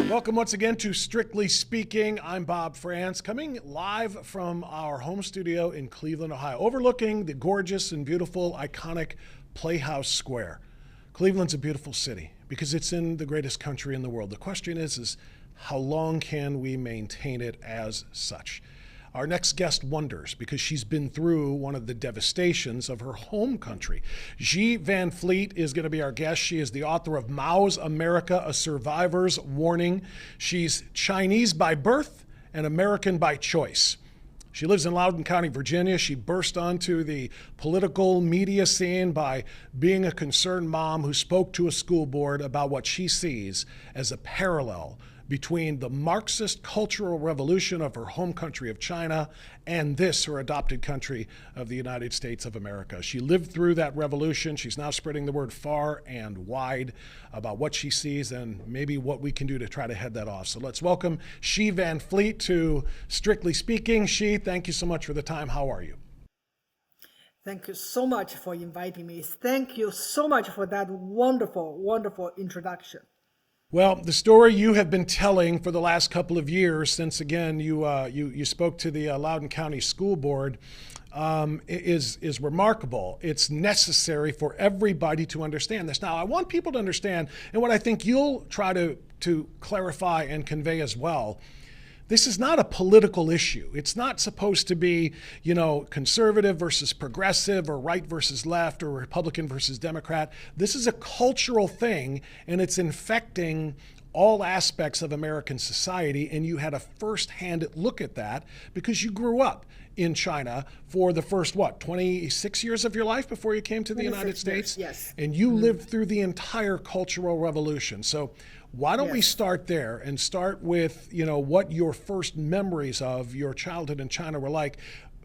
Welcome once again to Strictly Speaking. I'm Bob Frantz, coming live from our home studio in Cleveland, Ohio, overlooking the gorgeous and beautiful, iconic Playhouse Square. Cleveland's a beautiful city because it's in the greatest country in the world. The question is how long can we maintain it as such? Our next guest wonders because she's been through one of the devastations of her home country. Xi Van Fleet is going to be our guest. She is the author of Mao's America, A Survivor's Warning. She's Chinese by birth and American by choice. She lives in Loudoun County, Virginia. She burst onto the political media scene by being a concerned mom who spoke to a school board about what she sees as a parallel between the Marxist cultural revolution of her home country of China and this, her adopted country of the United States of America. She lived through that revolution. She's now spreading the word far and wide about what she sees and maybe what we can do to try to head that off. So let's welcome Xi Van Fleet to Strictly Speaking. Xi, thank you so much for the time. How are you? Thank you so much for inviting me. Thank you so much for that wonderful, wonderful introduction. Well, the story you have been telling for the last couple of years, since again you spoke to the Loudoun County School Board, is remarkable. It's necessary for everybody to understand this. Now, I want people to understand, and what I think you'll try to clarify and convey as well. This is not a political issue. It's not supposed to be, conservative versus progressive or right versus left or Republican versus Democrat. This is a cultural thing, and it's infecting all aspects of American society. And you had a firsthand look at that because you grew up in China for the first, 26 years of your life before you came to the United States? Yes. And you lived through the entire cultural revolution. So why don't we start there and start with, what your first memories of your childhood in China were like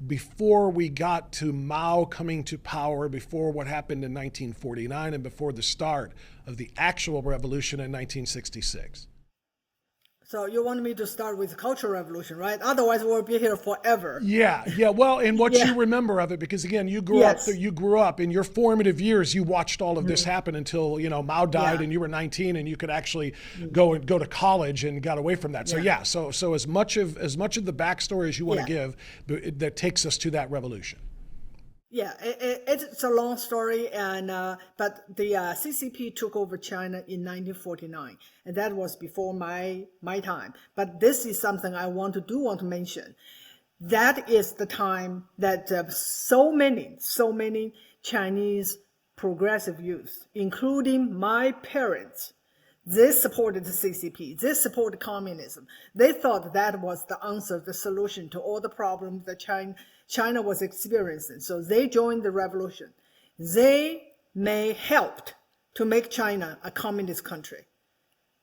before we got to Mao coming to power, before what happened in 1949, and before the start of the actual revolution in 1966. So you want me to start with the Cultural Revolution, right? Otherwise, we'll be here forever. Yeah. Well, and what you remember of it, because again, you grew up in your formative years. You watched all of this happen until Mao died, and you were 19, and you could actually go to college and got away from that. So so as much of the backstory as you want to give, that takes us to that revolution. Yeah, it's a long story, and but the CCP took over China in 1949, and that was before my time. But this is something I want to mention. That is the time that so many Chinese progressive youth, including my parents, they supported the CCP. They supported communism. They thought that was the answer, the solution to all the problems that China was experiencing. So they joined the revolution. They helped to make China a communist country.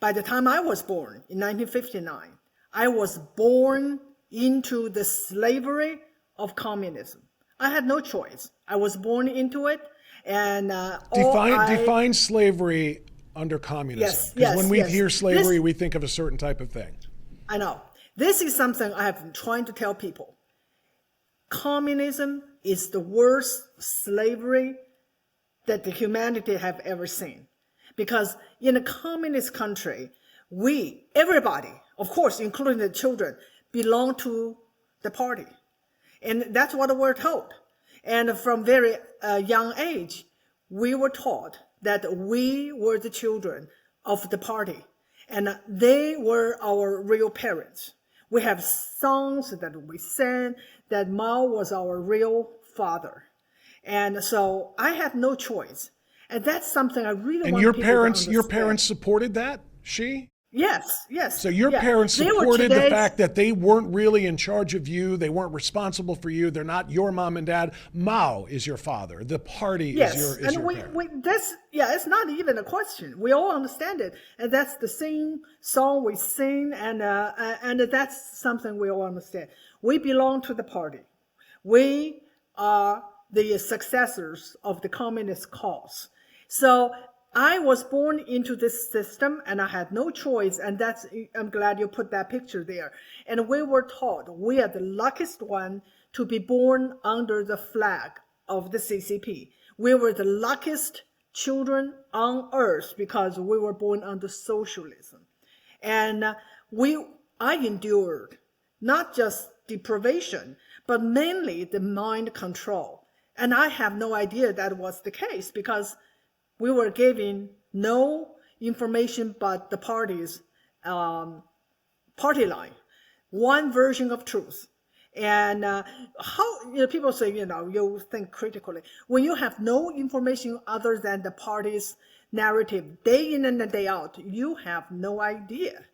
By the time I was born in 1959, I was born into the slavery of communism. I had no choice. I was born into it. And define slavery under communism. Because when we hear slavery, we think of a certain type of thing. I know. This is something I have been trying to tell people. Communism is the worst slavery that the humanity have ever seen. Because in a communist country, everybody, of course, including the children, belong to the party. And that's what we're told. And from very young age, we were taught that we were the children of the party. And they were our real parents. We have songs that we sang that Mao was our real father. And so I had no choice. And that's something I really want people to understand. And your parents supported that, Xi? Yes. So your parents supported the fact that they weren't really in charge of you. They weren't responsible for you. They're not your mom and dad. Mao is your father. The party is your parent. It's not even a question. We all understand it. And that's the same song we sing. And that's something we all understand. We belong to the party. We are the successors of the communist cause. So I was born into this system and I had no choice. And I'm glad you put that picture there. And we were taught we are the luckiest one to be born under the flag of the CCP. We were the luckiest children on earth because we were born under socialism. And I endured not just deprivation, but mainly the mind control. And I have no idea that was the case because we were given no information but the party's party line, one version of truth. And how people say, you think critically. When you have no information other than the party's narrative day in and day out, you have no idea.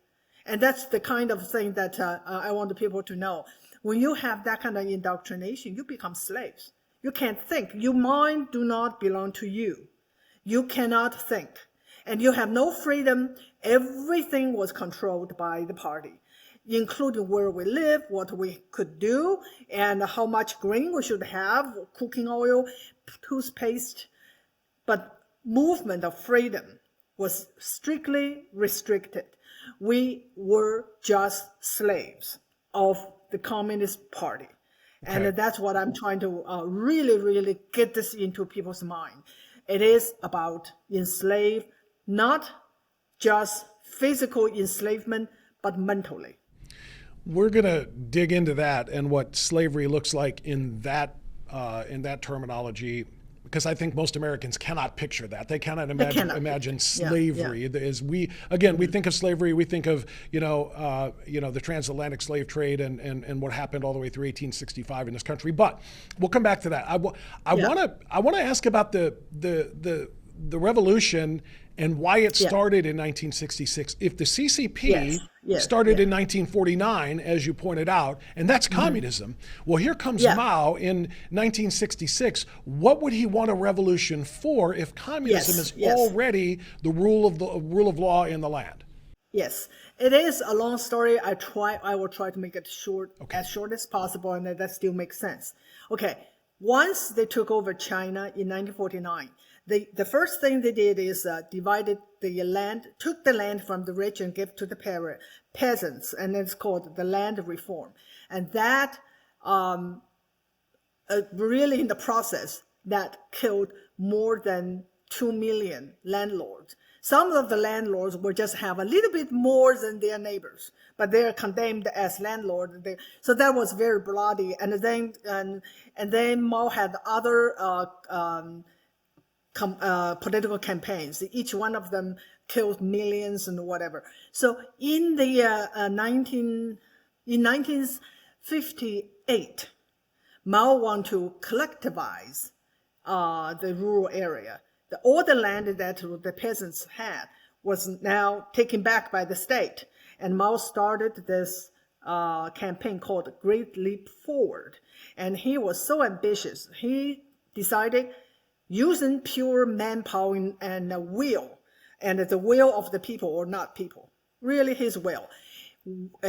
And that's the kind of thing that I want the people to know. When you have that kind of indoctrination, you become slaves. You can't think. Your mind do not belong to you. You cannot think. And you have no freedom. Everything was controlled by the party, including where we live, what we could do, and how much grain we should have, cooking oil, toothpaste. But movement of freedom was strictly restricted. We were just slaves of the Communist Party. Okay. And that's what I'm trying to really, really get this into people's mind. It is about enslave, not just physical enslavement, but mentally. We're going to dig into that and what slavery looks like in that terminology, because I think most Americans cannot picture that. They cannot imagine slavery. Yeah. As we think of slavery, we think of the transatlantic slave trade and what happened all the way through 1865 in this country. But we'll come back to that. I want to ask about the revolution and why it started in 1966. If the CCP started in 1949, as you pointed out, and that's communism. Well, here comes Mao in 1966. What would he want a revolution for if communism is already the rule of law in the land? Yes, it is a long story. I will try to make it short, as short as possible, and that still makes sense. Okay, once they took over China in 1949, the first thing they did is divided the land, took the land from the rich and gave to the peasants, and it's called the land reform. And that really in the process, that killed more than 2 million landlords. Some of the landlords will just have a little bit more than their neighbors, but they are condemned as landlords. So that was very bloody. And then Mao had other political campaigns. Each one of them killed millions and whatever. So in 1958, Mao wanted to collectivize the rural area. All the land that the peasants had was now taken back by the state. And Mao started this campaign called Great Leap Forward. And he was so ambitious. He decided using pure manpower and will, and the will of the people or not people, really his will,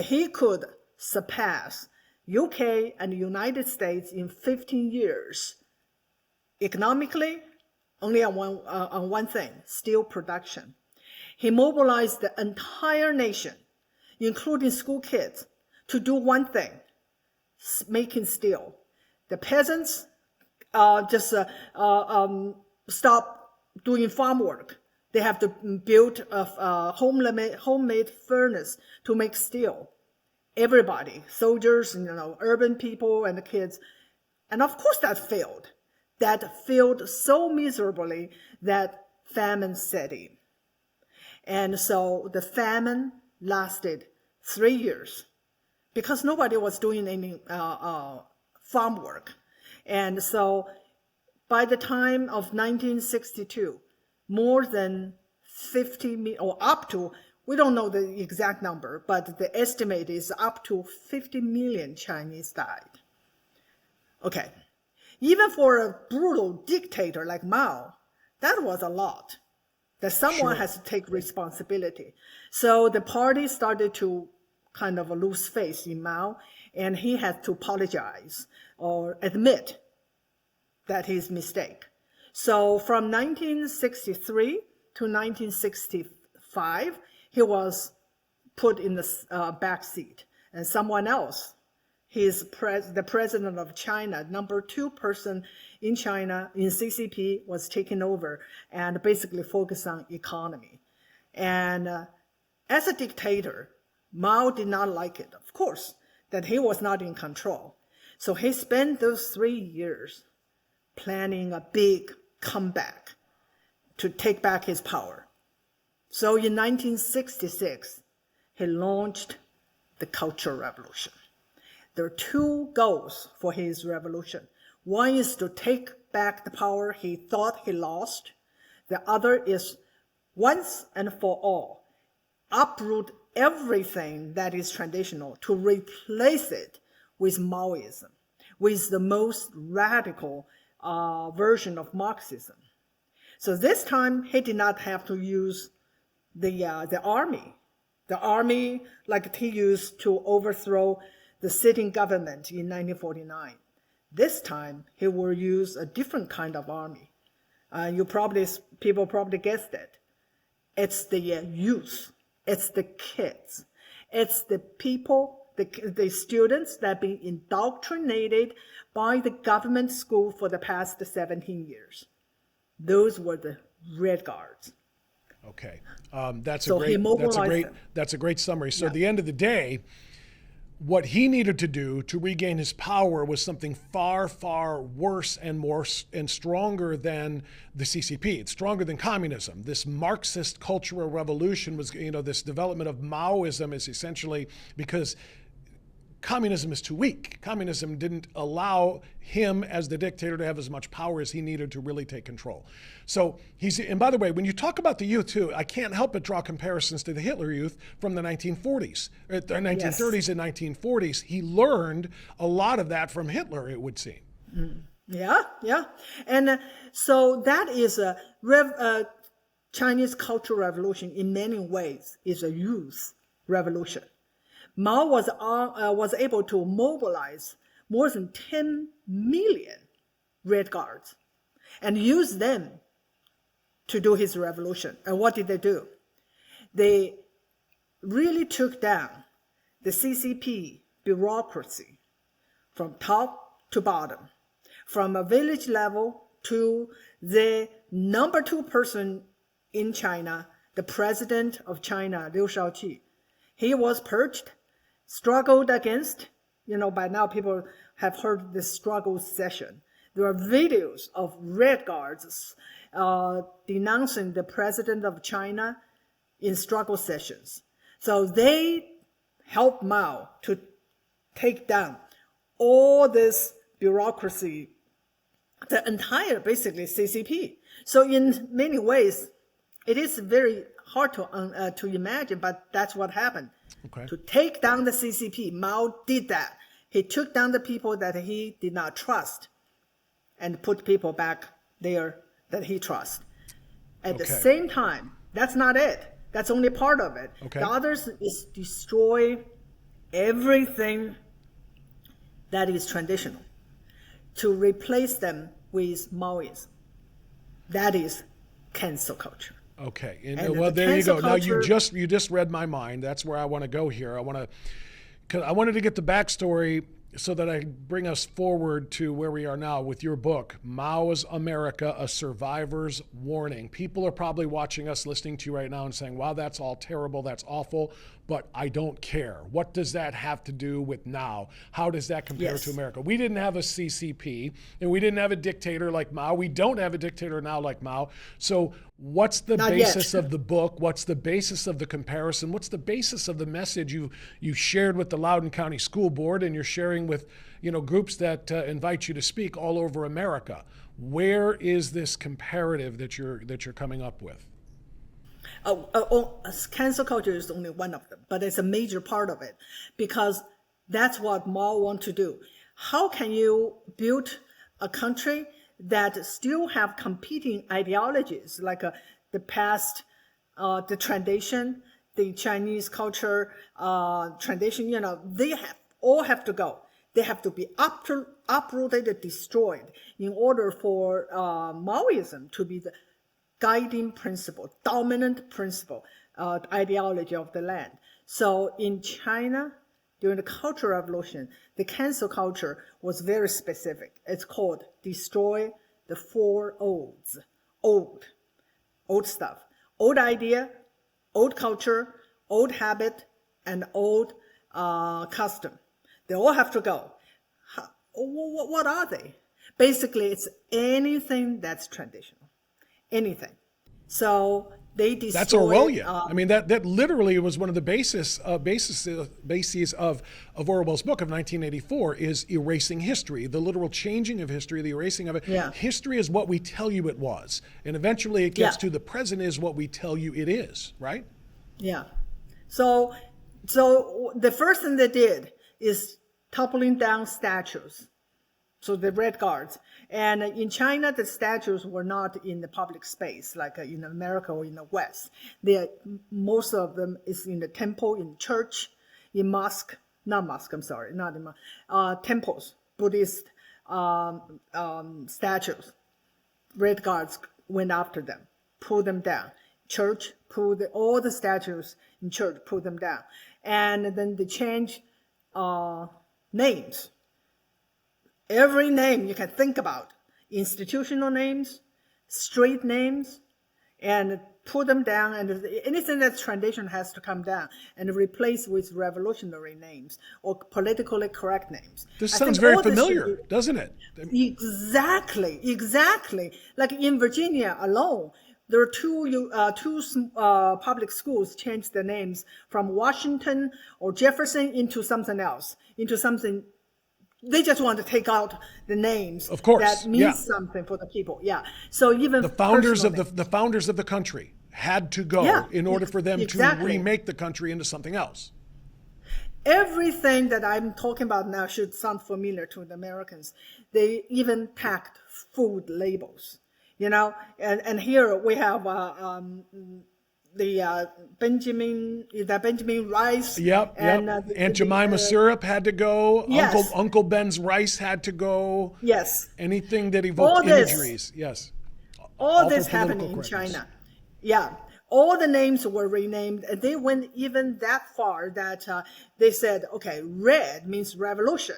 he could surpass UK and the United States in 15 years. Economically, only on one thing, steel production. He mobilized the entire nation, including school kids, to do one thing, making steel. The peasants stop doing farm work. They have to build a homemade furnace to make steel. Everybody, soldiers, urban people and the kids. And of course that failed. That failed so miserably that famine set in. And so the famine lasted 3 years because nobody was doing any farm work. And so by the time of 1962, more than 50 million, or up to, we don't know the exact number, but the estimate is up to 50 million Chinese died. Okay. Even for a brutal dictator like Mao, that was a lot. That someone has to take responsibility. So the party started to kind of lose faith in Mao, and he had to apologize or admit that his mistake. So from 1963 to 1965, he was put in the back seat, and someone else the president of China, number 2 person in China in CCP, was taken over and basically focused on economy. And as a dictator, Mao did not like it, of course, that he was not in control. So he spent those 3 years planning a big comeback to take back his power. So in 1966, he launched the Cultural Revolution. There are 2 goals for his revolution. One is to take back the power he thought he lost. The other is, once and for all, uproot everything that is traditional to replace it with Maoism, with the most radical version of Marxism. So this time, he did not have to use the army. The army, like he used to overthrow the sitting government in 1949. This time, he will use a different kind of army. People probably guessed it. It's the youth. It's the kids. It's the people, the students that have been indoctrinated by the government school for the past 17 years. Those were the Red Guards. Okay, that's a great summary. So at the end of the day, what he needed to do to regain his power was something far, far worse and stronger than the CCP. It's stronger than communism. This Marxist cultural revolution was, this development of Maoism is essentially because communism is too weak. Communism didn't allow him as the dictator to have as much power as he needed to really take control. So and by the way, when you talk about the youth too, I can't help but draw comparisons to the Hitler youth from the 1940s, the 1930s and 1940s. He learned a lot of that from Hitler, it would seem. Yeah. And so that is a Chinese Cultural Revolution in many ways is a youth revolution. Mao was able to mobilize more than 10 million Red Guards and use them to do his revolution. And what did they do? They really took down the CCP bureaucracy from top to bottom, from a village level to the number 2 person in China, the president of China, Liu Shaoqi. He was purged, struggled against, by now people have heard this struggle session. There are videos of Red Guards denouncing the president of China in struggle sessions. So they helped Mao to take down all this bureaucracy, the entire, basically, CCP. So in many ways, it is very hard to imagine, but that's what happened. Okay. To take down the CCP, Mao did that. He took down the people that he did not trust and put people back there that he trusts. At the same time, that's not it. That's only part of it. Okay. The others is destroy everything that is traditional to replace them with Maoism. That is cancel culture. Okay, and there you go. Now you just read my mind. That's where I want to go here. I wanted to get the backstory so that I bring us forward to where we are now with your book, Mao's America, A Survivor's Warning. People are probably watching us, listening to you right now and saying, wow, that's all terrible, that's awful, but I don't care. What does that have to do with now? How does that compare to America? We didn't have a CCP, and we didn't have a dictator like Mao. We don't have a dictator now like Mao. So what's the basis of the book? What's the basis of the comparison? What's the basis of the message you shared with the Loudoun County School Board, and you're sharing with groups that invite you to speak all over America? Where is this comparative that you're coming up with? Cancel culture is only one of them, but it's a major part of it because that's what Mao wants to do. How can you build a country that still have competing ideologies like the past, the tradition, the Chinese culture, tradition? They all have to go. They have to be uprooted and destroyed in order for Maoism to be the guiding principle, dominant principle, ideology of the land. So in China, during the Cultural Revolution, the cancel culture was very specific. It's called destroy the four olds. Old stuff, old idea, old culture, old habit, and old custom. They all have to go. What are they? Basically, it's anything that's traditional, anything. So they destroy. That's Orwellian. I mean, that literally was one of the bases of Orwell's book of 1984 is erasing history, the literal changing of history, the erasing of it. Yeah. History is what we tell you it was, and eventually it gets to the present is what we tell you it is, right? Yeah. So the first thing they did is toppling down statues. So the Red Guards. And in China, the statues were not in the public space, like in America or in the West. Most of them is in the temple, in church, in mosque, not mosque, I'm sorry, not in temples, Buddhist statues. Red Guards went after them, pulled them down. Church, all the statues in church, pulled them down. And then they changed names. Every name you can think about, institutional names, street names, and put them down, and anything that's tradition has to come down and replace with revolutionary names or politically correct names. This sounds very familiar, doesn't it? Exactly. Like in Virginia alone, there are two public schools changed their names from Washington or Jefferson into something else, into something. They just want to take out the names, of course, that means something for the people. Yeah. So even the founders of the founders of the country had to go in order for them to remake the country into something else. Everything that I'm talking about now should sound familiar to the Americans. They even tacked food labels, and here we have the Benjamin rice. And Aunt Jemima syrup had to go. Yes. Uncle Ben's rice had to go. Yes. Anything that evoked imageries. Yes. All this happened in China. Yeah. All the names were renamed, and they went even that far that they said, okay, red means revolution.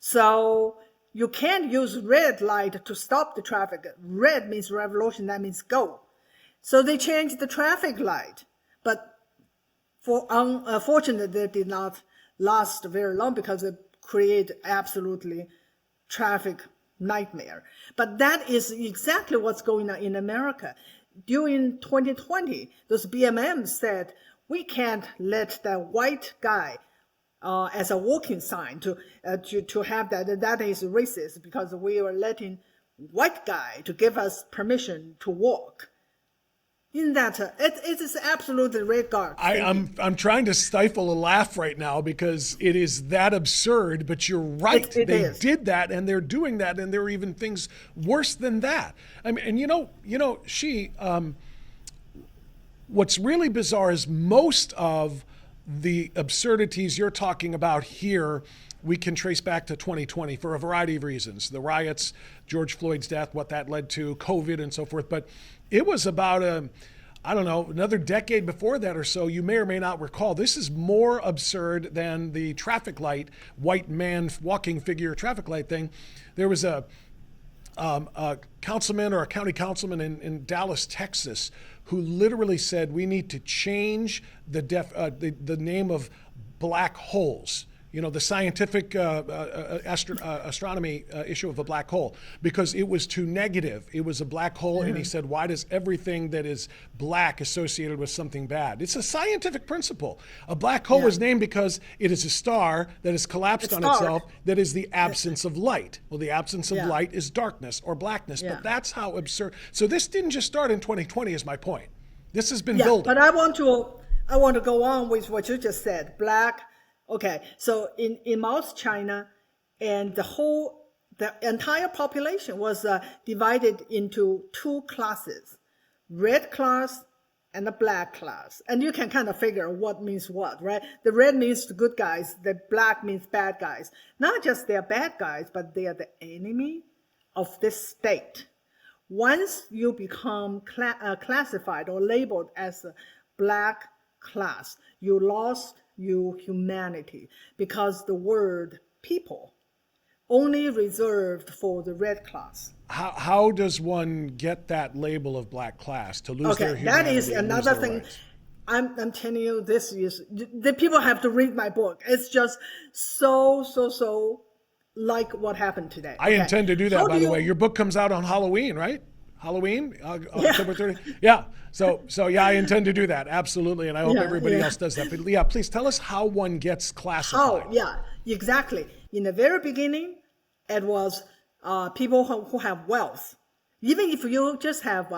So you can't use red light to stop the traffic. Red means revolution. That means go. So they changed the traffic light, but unfortunately, they did not last very long because it created absolutely traffic nightmare. But that is exactly what's going on in America. During 2020, those BMMs said, we can't let that white guy as a walking sign to have that is racist because we are letting white guy to give us permission to walk. In that, it is absolutely Red Guard. I'm trying to stifle a laugh right now because it is that absurd, but you're right. They did that, and they're doing that, and there are even things worse than that. I mean, and what's really bizarre is most of the absurdities you're talking about here we can trace back to 2020 for a variety of reasons. The riots, George Floyd's death, what that led to, COVID and so forth. But it was about another decade before that or so. You may or may not recall. This is more absurd than the traffic light, white man walking figure traffic light thing. There was a councilman or a county councilman in Dallas, Texas, who literally said we need to change the name of black holes. The scientific astronomy issue of a black hole, because it was too negative. It was a black hole, and he said, why does everything that is black associated with something bad? It's a scientific principle. A black hole is named because it is a star that has collapsed on itself, that is the absence of light. Well, the absence of light is darkness or blackness, but that's how absurd. So this didn't just start in 2020 is my point. This has been building. But I want to go on with what you just said. Black. Okay, so in Maoist China, and the entire population was divided into two classes, red class and the black class. And you can kind of figure what means what, right? The red means the good guys, the black means bad guys. Not just they're bad guys, but they are the enemy of this state. Once you become classified or labeled as a black class, you lost you humanity, because the word people only reserved for the red class. How does one get that label of black class to lose their humanity? That is another thing. Rights? I'm telling you, this is the people have to read my book. It's just so like what happened today. I intend to do that, by the way. Your book comes out on Halloween, right? Halloween, October 30th. Yeah. So yeah, I intend to do that. Absolutely. And I hope everybody else does that. But yeah, please tell us how one gets classified. Yeah, exactly. In the very beginning, it was people who have wealth. Even if you just have,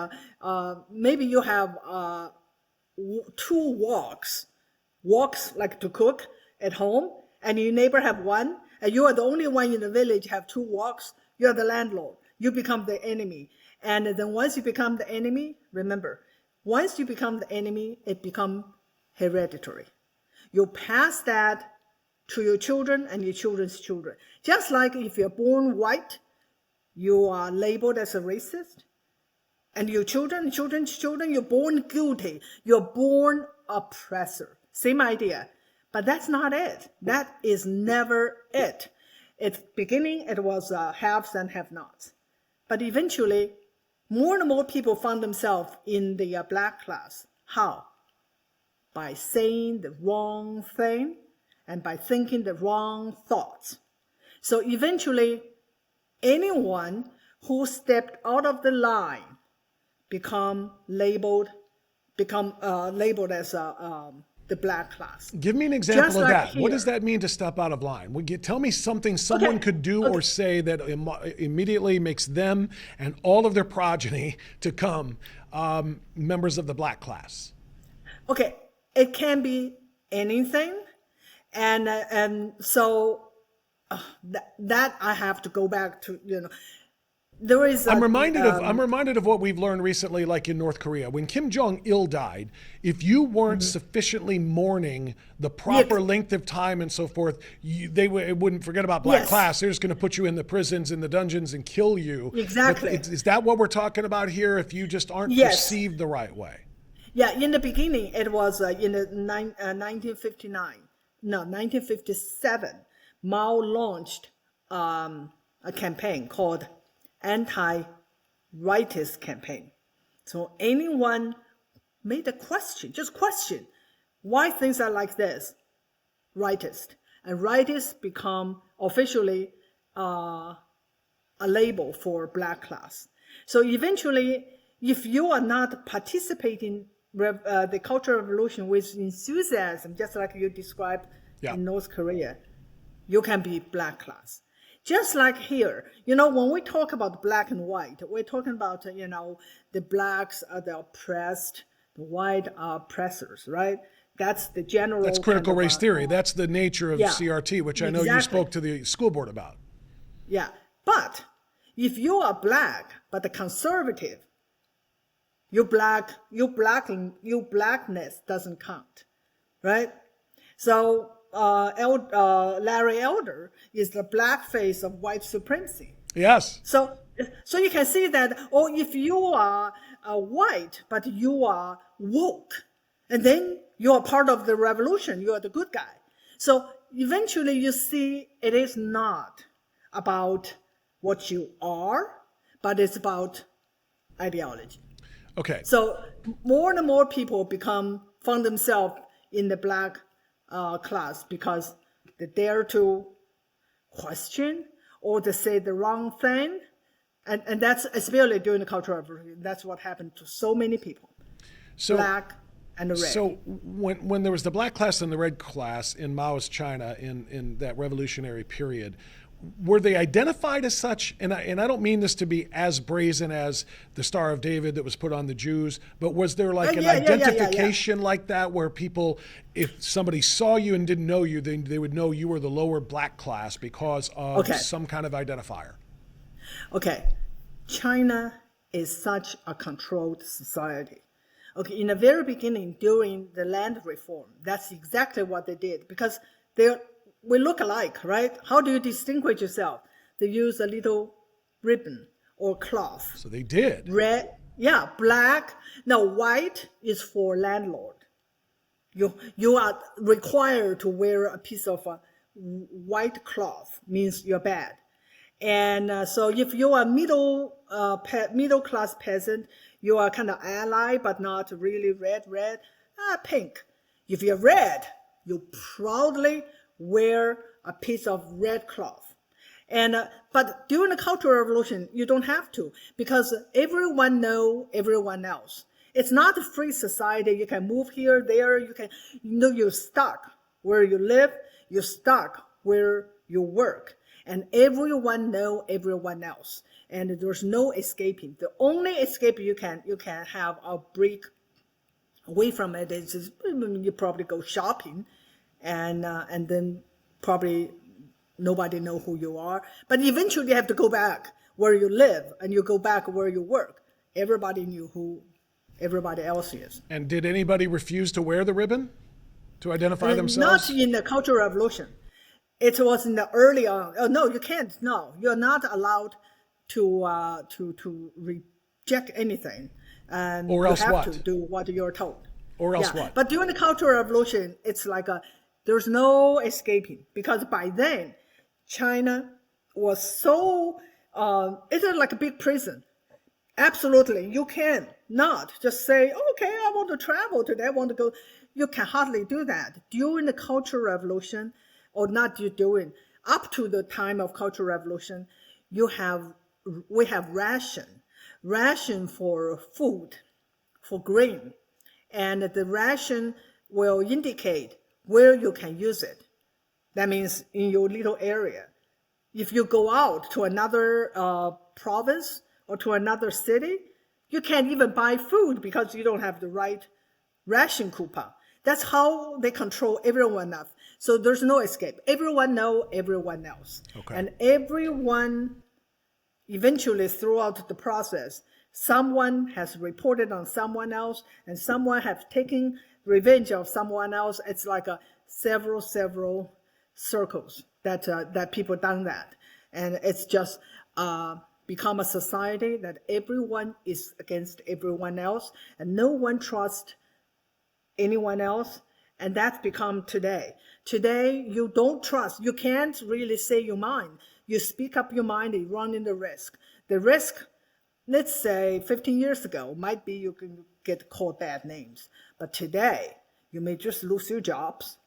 maybe you have 2 woks like to cook at home, and your neighbor have 1, and you are the only one in the village have 2 woks, you are the landlord. You become the enemy. And then once you become the enemy, remember, once you become the enemy, it becomes hereditary. You pass that to your children and your children's children. Just like if you're born white, you are labeled as a racist. And your children's children, you're born guilty. You're born oppressor. Same idea. But that's not it. That is never it. At the beginning, it was haves and have-nots. But eventually, more and more people found themselves in the black class. How? By saying the wrong thing and by thinking the wrong thoughts. So eventually, anyone who stepped out of the line become labeled as the black class. Give me an example of that. What does that mean to step out of line? Tell me something someone could do or say that immediately makes them and all of their progeny to come members of the black class. Okay, it can be anything, and so that I have to go back to, There is I'm reminded of what we've learned recently, like in North Korea. When Kim Jong-il died, if you weren't sufficiently mourning the proper length of time and so forth, they wouldn't forget about black class. They're just going to put you in the prisons, in the dungeons, and kill you. Exactly. Is that what we're talking about here? If you just aren't perceived the right way? Yeah. In the beginning, it was in the 1957. Mao launched a campaign called anti-rightist campaign. So anyone made a question, just question, why things are like this, rightist. And rightist become officially a label for black class. So eventually, if you are not participating the Cultural Revolution with enthusiasm, just like you described in North Korea, you can be black class. Just like here, when we talk about black and white, we're talking about, the blacks are the oppressed, the white are oppressors, right? That's the general. That's critical race theory. That's the nature of CRT, which I know you spoke to the school board about. Yeah. But if you are black, but a conservative, your blackness doesn't count, right? So, Larry Elder is the black face of white supremacy. Yes. So you can see that, if you are white, but you are woke, and then you are part of the revolution, you are the good guy. So eventually you see it is not about what you are, but it's about ideology. Okay. So more and more people found themselves in the black class because they dare to question or to say the wrong thing. And that's especially during the Cultural Revolution. That's what happened to so many people, black and red. So when there was the black class and the red class in Maoist China in that revolutionary period, were they identified as such? And I don't mean this to be as brazen as the Star of David that was put on the Jews, but was there like an identification like that where people, if somebody saw you and didn't know you, then they would know you were the lower black class because of some kind of identifier? Okay. China is such a controlled society. Okay, in the very beginning, during the land reform, that's exactly what they did because we look alike, right? How do you distinguish yourself? They use a little ribbon or cloth. So they did. Red, black. Now, white is for landlord. You are required to wear a piece of white cloth, means you're bad. And so if you are middle class peasant, you are kind of ally, but not really red, pink. If you're red, you proudly wear a piece of red cloth. But during the Cultural Revolution, you don't have to, because everyone know everyone else. It's not a free society. You can move here, there. You're stuck where you live. You're stuck where you work. And everyone know everyone else. And there's no escaping. The only escape you can have a break away from it is you probably go shopping, and then probably nobody know who you are. But eventually you have to go back where you live, and you go back where you work. Everybody knew who everybody else is. And did anybody refuse to wear the ribbon to identify themselves? Not in the Cultural Revolution. It was in the early on. Oh, no, you can't. No, you're not allowed to reject anything, and or else you have what? to do what you're told. Or else what? But during the Cultural Revolution, it's like there's no escaping, because by then China was so it's like a big prison. Absolutely, you can not just say, okay, I want to travel today, I want to go. You can hardly do that during the Cultural Revolution, or not doing up to the time of Cultural Revolution. We have ration for food, for grain, and the ration will indicate where you can use it. That means in your little area. If you go out to another province or to another city, you can't even buy food because you don't have the right ration coupon. That's how they control everyone else. So there's no escape. Everyone know everyone else. Okay. And everyone, eventually throughout the process, someone has reported on someone else, and someone has taken revenge of someone else. It's like several circles that people done that. And it's just become a society that everyone is against everyone else, and no one trusts anyone else. And that's become today. Today, you don't trust. You can't really say your mind. You speak up your mind, you run in the risk. The risk, let's say 15 years ago, might be you can get called bad names. But today, you may just lose your jobs,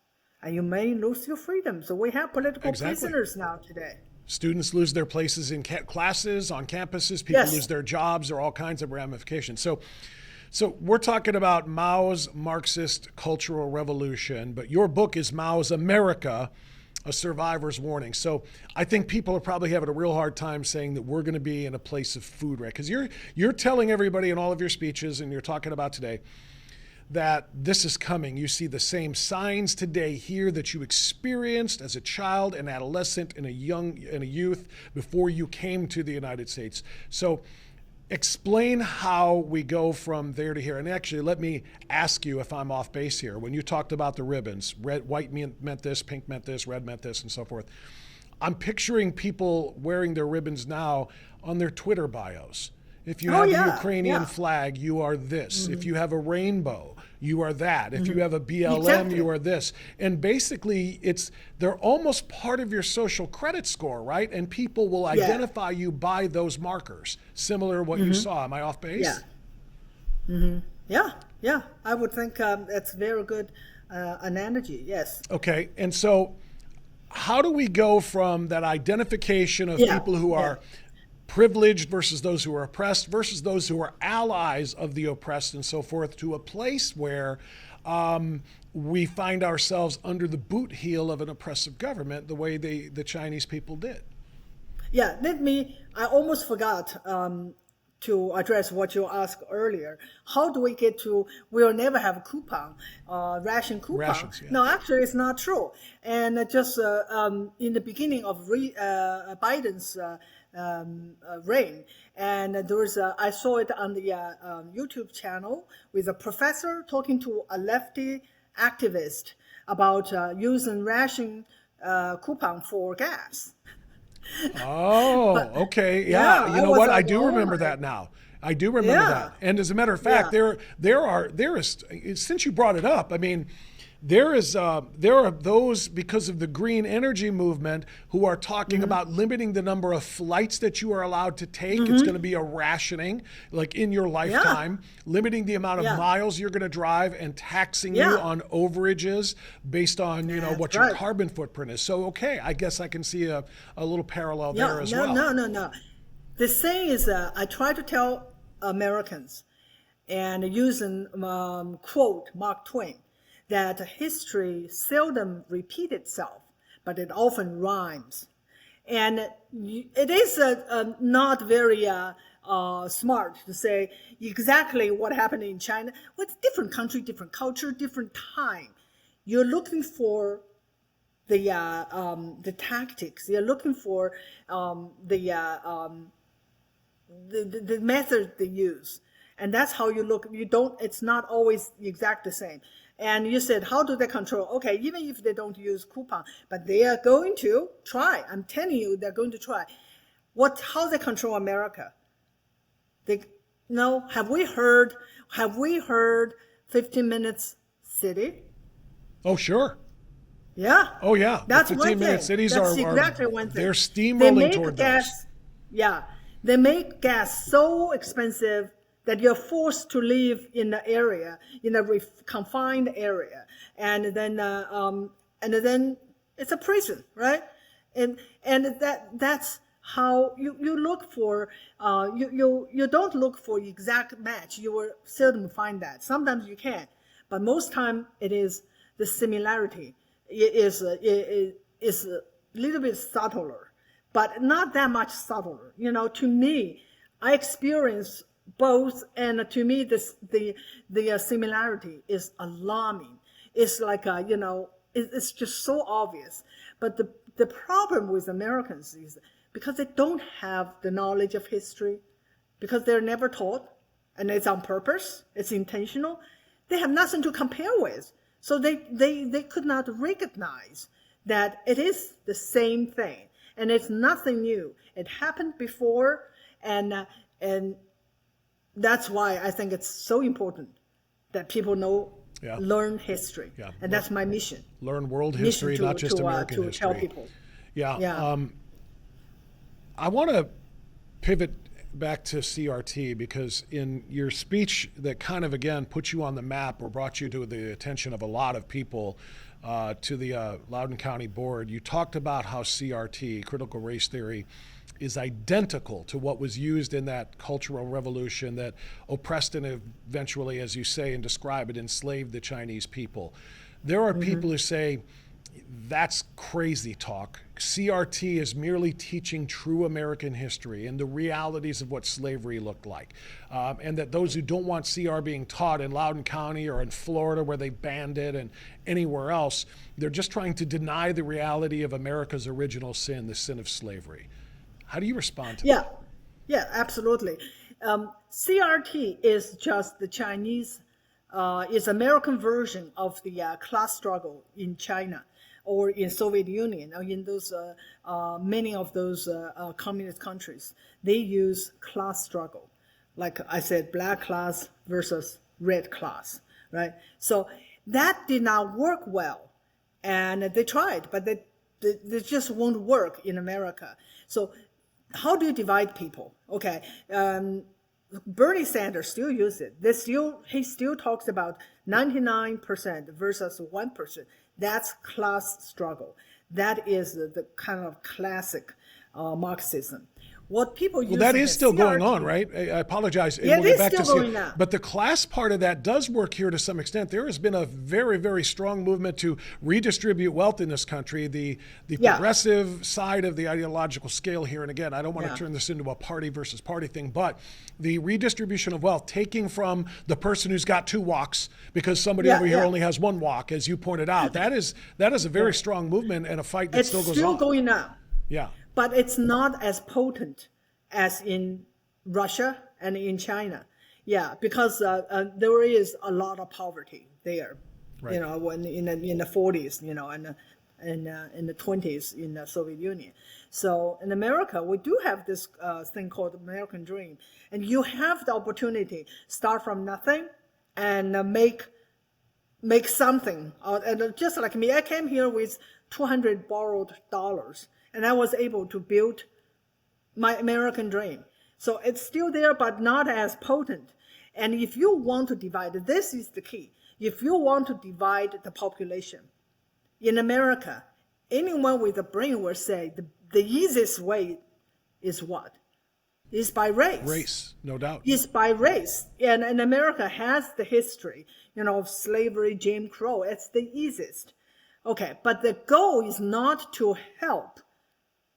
and you may lose your freedom. So we have political prisoners now today. Students lose their places in classes, on campuses. People Yes. lose their jobs. There are all kinds of ramifications. So we're talking about Mao's Marxist cultural revolution, but your book is Mao's America, A Survivor's Warning. So I think people are probably having a real hard time saying that we're going to be in a place of food, right? Because you're telling everybody in all of your speeches, and you're talking about today, that this is coming. You see the same signs today here that you experienced as a child, an adolescent, and a youth before you came to the United States. So explain how we go from there to here. And actually, let me ask you if I'm off base here. When you talked about the ribbons, white meant this, pink meant this, red meant this, and so forth. I'm picturing people wearing their ribbons now on their Twitter bios. If you have a Ukrainian flag, you are this. Mm-hmm. If you have a rainbow, you are that. If you have a BLM, you are this. And basically, they're almost part of your social credit score, right? And people will identify you by those markers, similar to what you saw. Am I off base? Yeah. I would think that's a very good analogy, yes. Okay, and so how do we go from that identification of people who are privileged versus those who are oppressed versus those who are allies of the oppressed and so forth to a place where we find ourselves under the boot heel of an oppressive government the way the Chinese people did? Yeah, I almost forgot to address what you asked earlier. How do we get to, we'll never have a coupon, ration coupon? Rations, No, actually it's not true. And just in the beginning of Biden's reign, and there was I saw it on the YouTube channel with a professor talking to a lefty activist about using ration coupon for gas. Oh, okay. Yeah. You know what? I do remember that now. I do remember that. And as a matter of fact, there is, since you brought it up, I mean, there are those, because of the green energy movement, who are talking about limiting the number of flights that you are allowed to take. It's going to be a rationing, like in your lifetime, limiting the amount of miles you're going to drive and taxing you on overages based on, what your carbon footprint is. So, okay, I guess I can see a little parallel there as well. No. The thing is, I try to tell Americans, and using quote Mark Twain, that history seldom repeats itself, but it often rhymes. And it is not very smart to say exactly what happened in China. Well, it's different country, different culture, different time. You're looking for the tactics. You're looking for the method they use, and that's how you look. It's not always exact the same. And you said, how do they control? Okay, even if they don't use coupon, but they are going to try. I'm telling you, they're going to try. How they control America? Have we heard 15 minutes city? Oh, sure. Yeah. Oh, yeah. That's the 15-minute cities That's exactly one thing. They're steamrolling toward gas, those. Yeah. They make gas so expensive that you're forced to live in the area, in a confined area, and then it's a prison, right? And that's how you look for. You don't look for exact match. You will seldom find that. Sometimes you can, but most time it is the similarity. It is a little bit subtler, but not that much subtler. To me, I experience both, and to me, the similarity is alarming. It's like it's just so obvious. But the problem with Americans is because they don't have the knowledge of history, because they're never taught, and it's on purpose, it's intentional. They have nothing to compare with, so they could not recognize that it is the same thing, and it's nothing new. It happened before, and that's why I think it's so important that people learn history. Yeah. And that's my mission. Learn world history, not just American history. To tell people. Yeah. I want to pivot back to CRT, because in your speech that kind of, again, put you on the map or brought you to the attention of a lot of people, to the Loudoun County Board, you talked about how CRT, critical race theory, is identical to what was used in that Cultural Revolution that oppressed and eventually, as you say and describe it, enslaved the Chinese people. There are people who say that's crazy talk. CRT is merely teaching true American history and the realities of what slavery looked like. And that those who don't want CR being taught in Loudoun County or in Florida where they banned it and anywhere else, they're just trying to deny the reality of America's original sin, the sin of slavery. How do you respond to that? Yeah, absolutely. CRT is just the Chinese, is American version of the class struggle in China or in Soviet Union or in those many of those communist countries. They use class struggle, like I said, black class versus red class, right? So that did not work well, and they tried, but they just won't work in America. So how do you divide people? Okay, Bernie Sanders still uses it. He still talks about 99% versus 1%. That's class struggle. That is the kind of classic Marxism. What people use. Well, that is still going on, right? I apologize. Yeah, it is still going on. But the class part of that does work here to some extent. There has been a very, very strong movement to redistribute wealth in this country. The progressive side of the ideological scale here, and again, I don't want to turn this into a party versus party thing, but the redistribution of wealth, taking from the person who's got two walks because somebody over here only has one walk, as you pointed out, that is a very strong movement and a fight that still goes on. It's still going on. Yeah. But it's not as potent as in Russia and in China. Yeah, because there is a lot of poverty there. Right. When in the 40s, and in the 20s in the Soviet Union. So in America, we do have this thing called American Dream, and you have the opportunity start from nothing and make make something. And just like me, I came here with $200 borrowed, and I was able to build my American dream. So it's still there, but not as potent. And if you want to divide, this is the key. If you want to divide the population in America, anyone with a brain will say the easiest way is what? Is by race. Race, no doubt. Is by race. And America has the history, of slavery, Jim Crow. It's the easiest. Okay, but the goal is not to help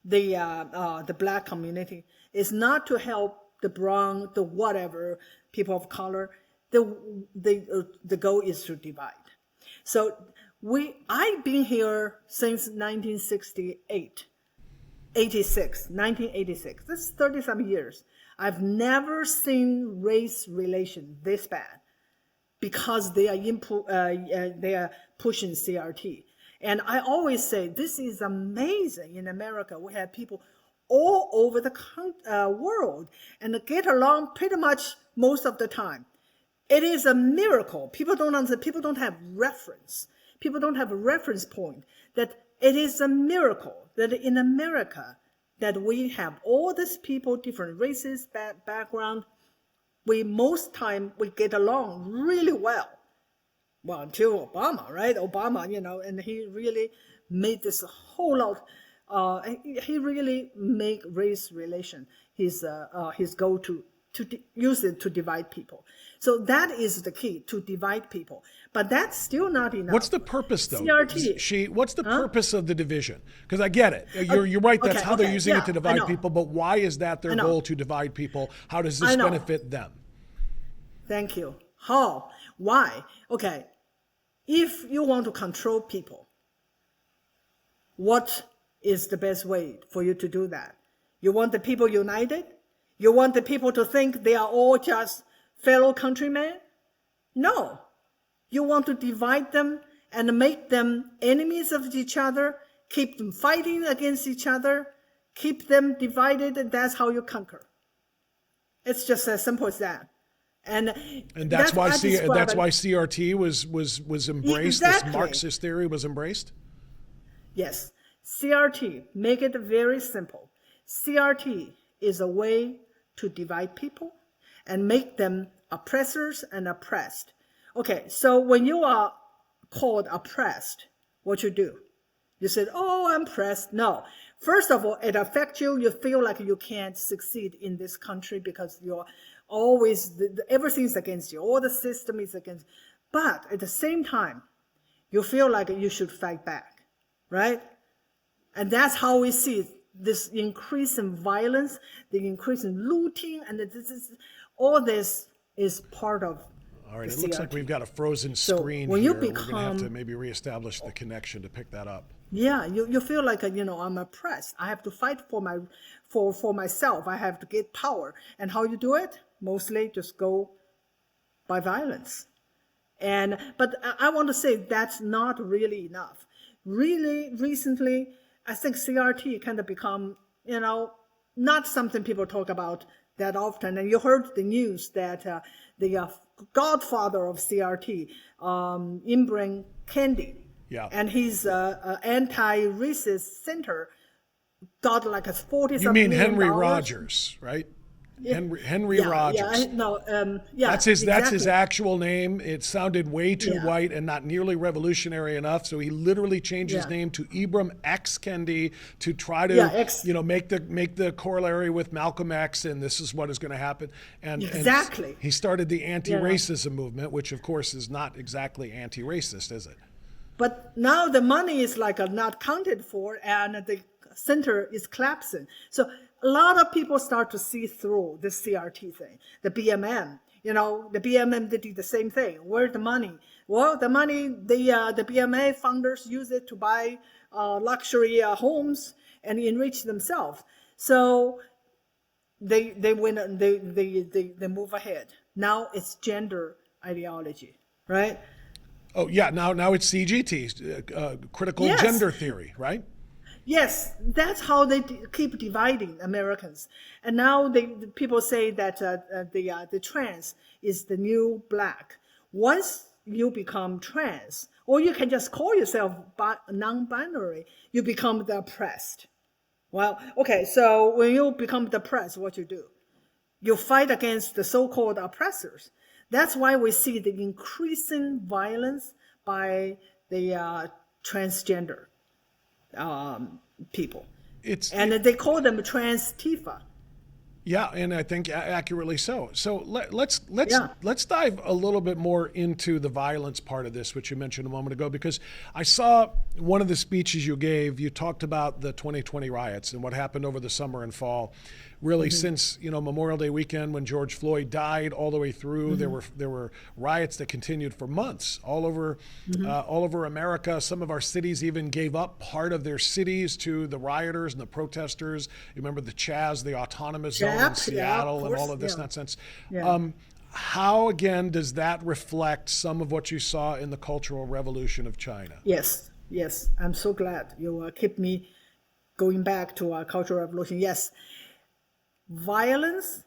the black community. It's not to help the brown, the whatever, people of color. The goal is to divide. So I've been here since 1986. That's 30-some years. I've never seen race relation this bad because they are pushing CRT. And I always say this is amazing. In America, we have people all over the world and get along pretty much most of the time. It is a miracle. People don't have reference. People don't have a reference point that it is a miracle that in America that we have all these people, different races, background. Most time we get along really well. Well, until Obama, right? Obama, and he really made this whole lot. He really make race relation his goal to use it to divide people. So that is the key, to divide people. But that's still not enough. What's the purpose, though? CRT. What's the purpose of the division? Because I get it. You're right. That's how they're using it to divide people. But why is that their goal, to divide people? How does this benefit them? Thank you. How? Why? Okay. If you want to control people, what is the best way for you to do that? You want the people united? You want the people to think they are all just fellow countrymen? No. You want to divide them and make them enemies of each other, keep them fighting against each other, keep them divided, and that's how you conquer. It's just as simple as that. And that's why CRT was embraced. Exactly. This Marxist theory was embraced. Yes, CRT, make it very simple. CRT is a way to divide people and make them oppressors and oppressed. Okay, so when you are called oppressed, what you do? You said, oh, I'm oppressed. No. First of all, it affects you. You feel like you can't succeed in this country because you're always, everything's against you. All the system is against you. But at the same time, you feel like you should fight back, right? And that's how we see this increase in violence, the increase in looting, and all this is part of. All right, it looks like we've got a frozen screen when here. You We're going to have to maybe reestablish the connection to pick that up. Yeah, you feel like, I'm oppressed. I have to fight for myself. I have to get power. And how you do it? Mostly just go by violence. But I want to say that's not really enough. Really, recently, I think CRT kind of become, not something people talk about that often. And you heard the news that the godfather of CRT, Imran Khan, and his anti-racist center got like a $40-something You mean million. Henry Rogers, right? Henry Rogers. That's his actual name. It sounded way too white and not nearly revolutionary enough. So he literally changed his name to Ibram X. Kendi to try to make the corollary with Malcolm X, and this is what is going to happen. And he started the anti-racism movement, which of course is not exactly anti-racist, is it? But now the money is like not counted for, and the center is collapsing. So a lot of people start to see through this CRT thing. The BMM, the BMM did the same thing. Where's the money? Well, the money, the BMA founders use it to buy luxury homes and enrich themselves. So they move ahead. Now it's gender ideology, right? Oh yeah, now it's CGT, critical gender theory, right? Yes, that's how they keep dividing Americans. And now people say that the trans is the new black. Once you become trans, or you can just call yourself non-binary, you become the oppressed. Well, okay, so when you become the oppressed, what you do? You fight against the so-called oppressors. That's why we see the increasing violence by the transgender people. And they call them trans Tifa. Yeah, and I think accurately so. So let's dive a little bit more into the violence part of this, which you mentioned a moment ago, because I saw one of the speeches you gave. You talked about the 2020 riots and what happened over the summer and fall. Really, since Memorial Day weekend, when George Floyd died, all the way through, there were riots that continued for months all over America. Some of our cities even gave up part of their cities to the rioters and the protesters. You remember the Chaz, the autonomous zone in Seattle, and all of this nonsense. How again does that reflect some of what you saw in the Cultural Revolution of China? Yes. I'm so glad you keep me going back to our Cultural Revolution. Yes. Violence,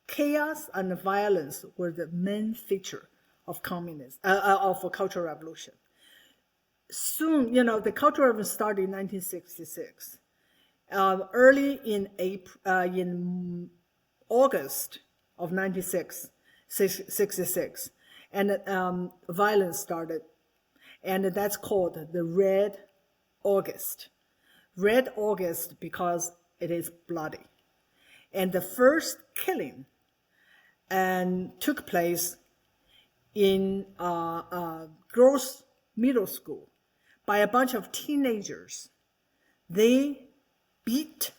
chaos, and violence were the main feature of communism, of a Cultural Revolution. Soon, the Cultural Revolution started in 1966. Early in August of 1966, and violence started, and that's called the Red August. Red August because it is bloody. And the first killing took place in girls' middle school by a bunch of teenagers. They beat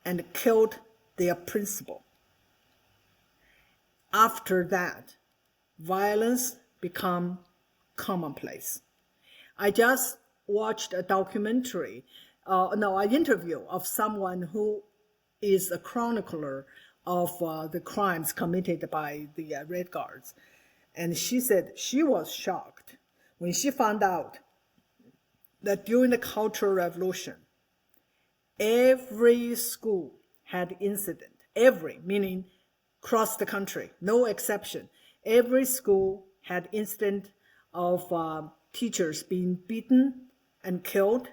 and killed their principal. After that, violence became commonplace. I just watched a documentary, an interview of someone who is a chronicler of the crimes committed by the Red Guards. And she said she was shocked when she found out that during the Cultural Revolution, every school had incident. Every, meaning across the country, no exception. Every school had incident of teachers being beaten and killed.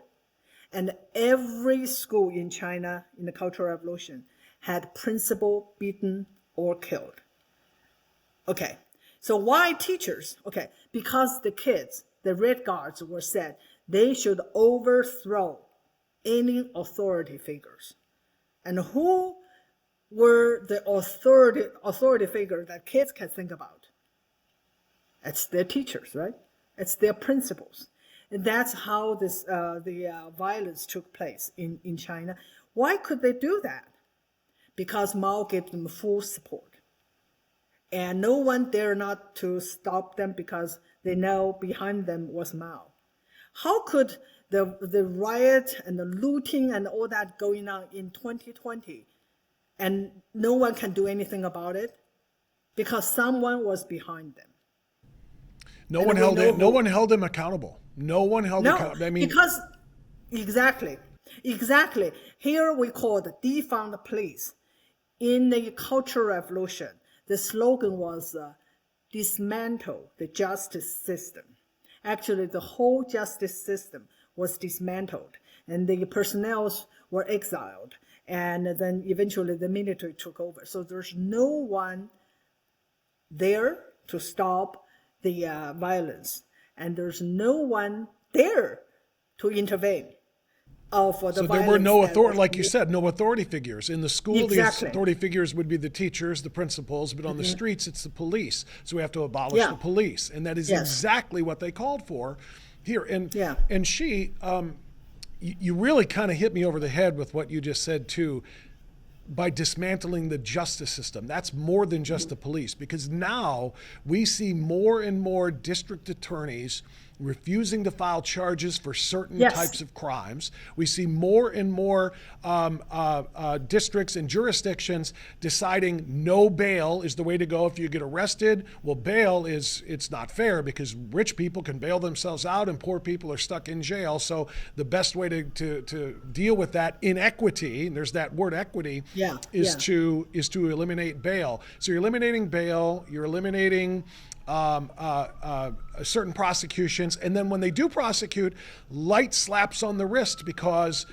And every school in China in the Cultural Revolution had principal beaten or killed. Okay, so why teachers? Okay, because the kids, the Red Guards, were said they should overthrow any authority figures. And who were the authority figures that kids can think about? It's their teachers, right? It's their principals. And that's how the violence took place in China. Why could they do that? Because Mao gave them full support. And no one dared not to stop them because they know behind them was Mao. How could the riot and the looting and all that going on in 2020 and no one can do anything about it? Because someone was behind them. No one held him accountable. No one held accountable. I mean, because exactly. Here we call the defund the police. In the Cultural Revolution, the slogan was dismantle the justice system. Actually, the whole justice system was dismantled, and the personnel were exiled, and then eventually the military took over. So there's no one there to stop the violence, and there's no one there to intervene. For the so there were no authority, like you said, no authority figures. In the school, Exactly. The authority figures would be the teachers, the principals, but on the streets, it's the police. So we have to abolish the police. And that is exactly what they called for here. And she, you really kind of hit me over the head with what you just said, too, by dismantling the justice system. That's more than just the police, because now we see more and more district attorneys refusing to file charges for certain types of crimes. We see more and more districts and jurisdictions deciding no bail is the way to go if you get arrested. Well, bail it's not fair because rich people can bail themselves out and poor people are stuck in jail. So the best way to deal with that inequity, and there's that word equity, is to eliminate bail. So you're eliminating bail, you're eliminating certain prosecutions, and then when they do prosecute, light slaps on the wrist because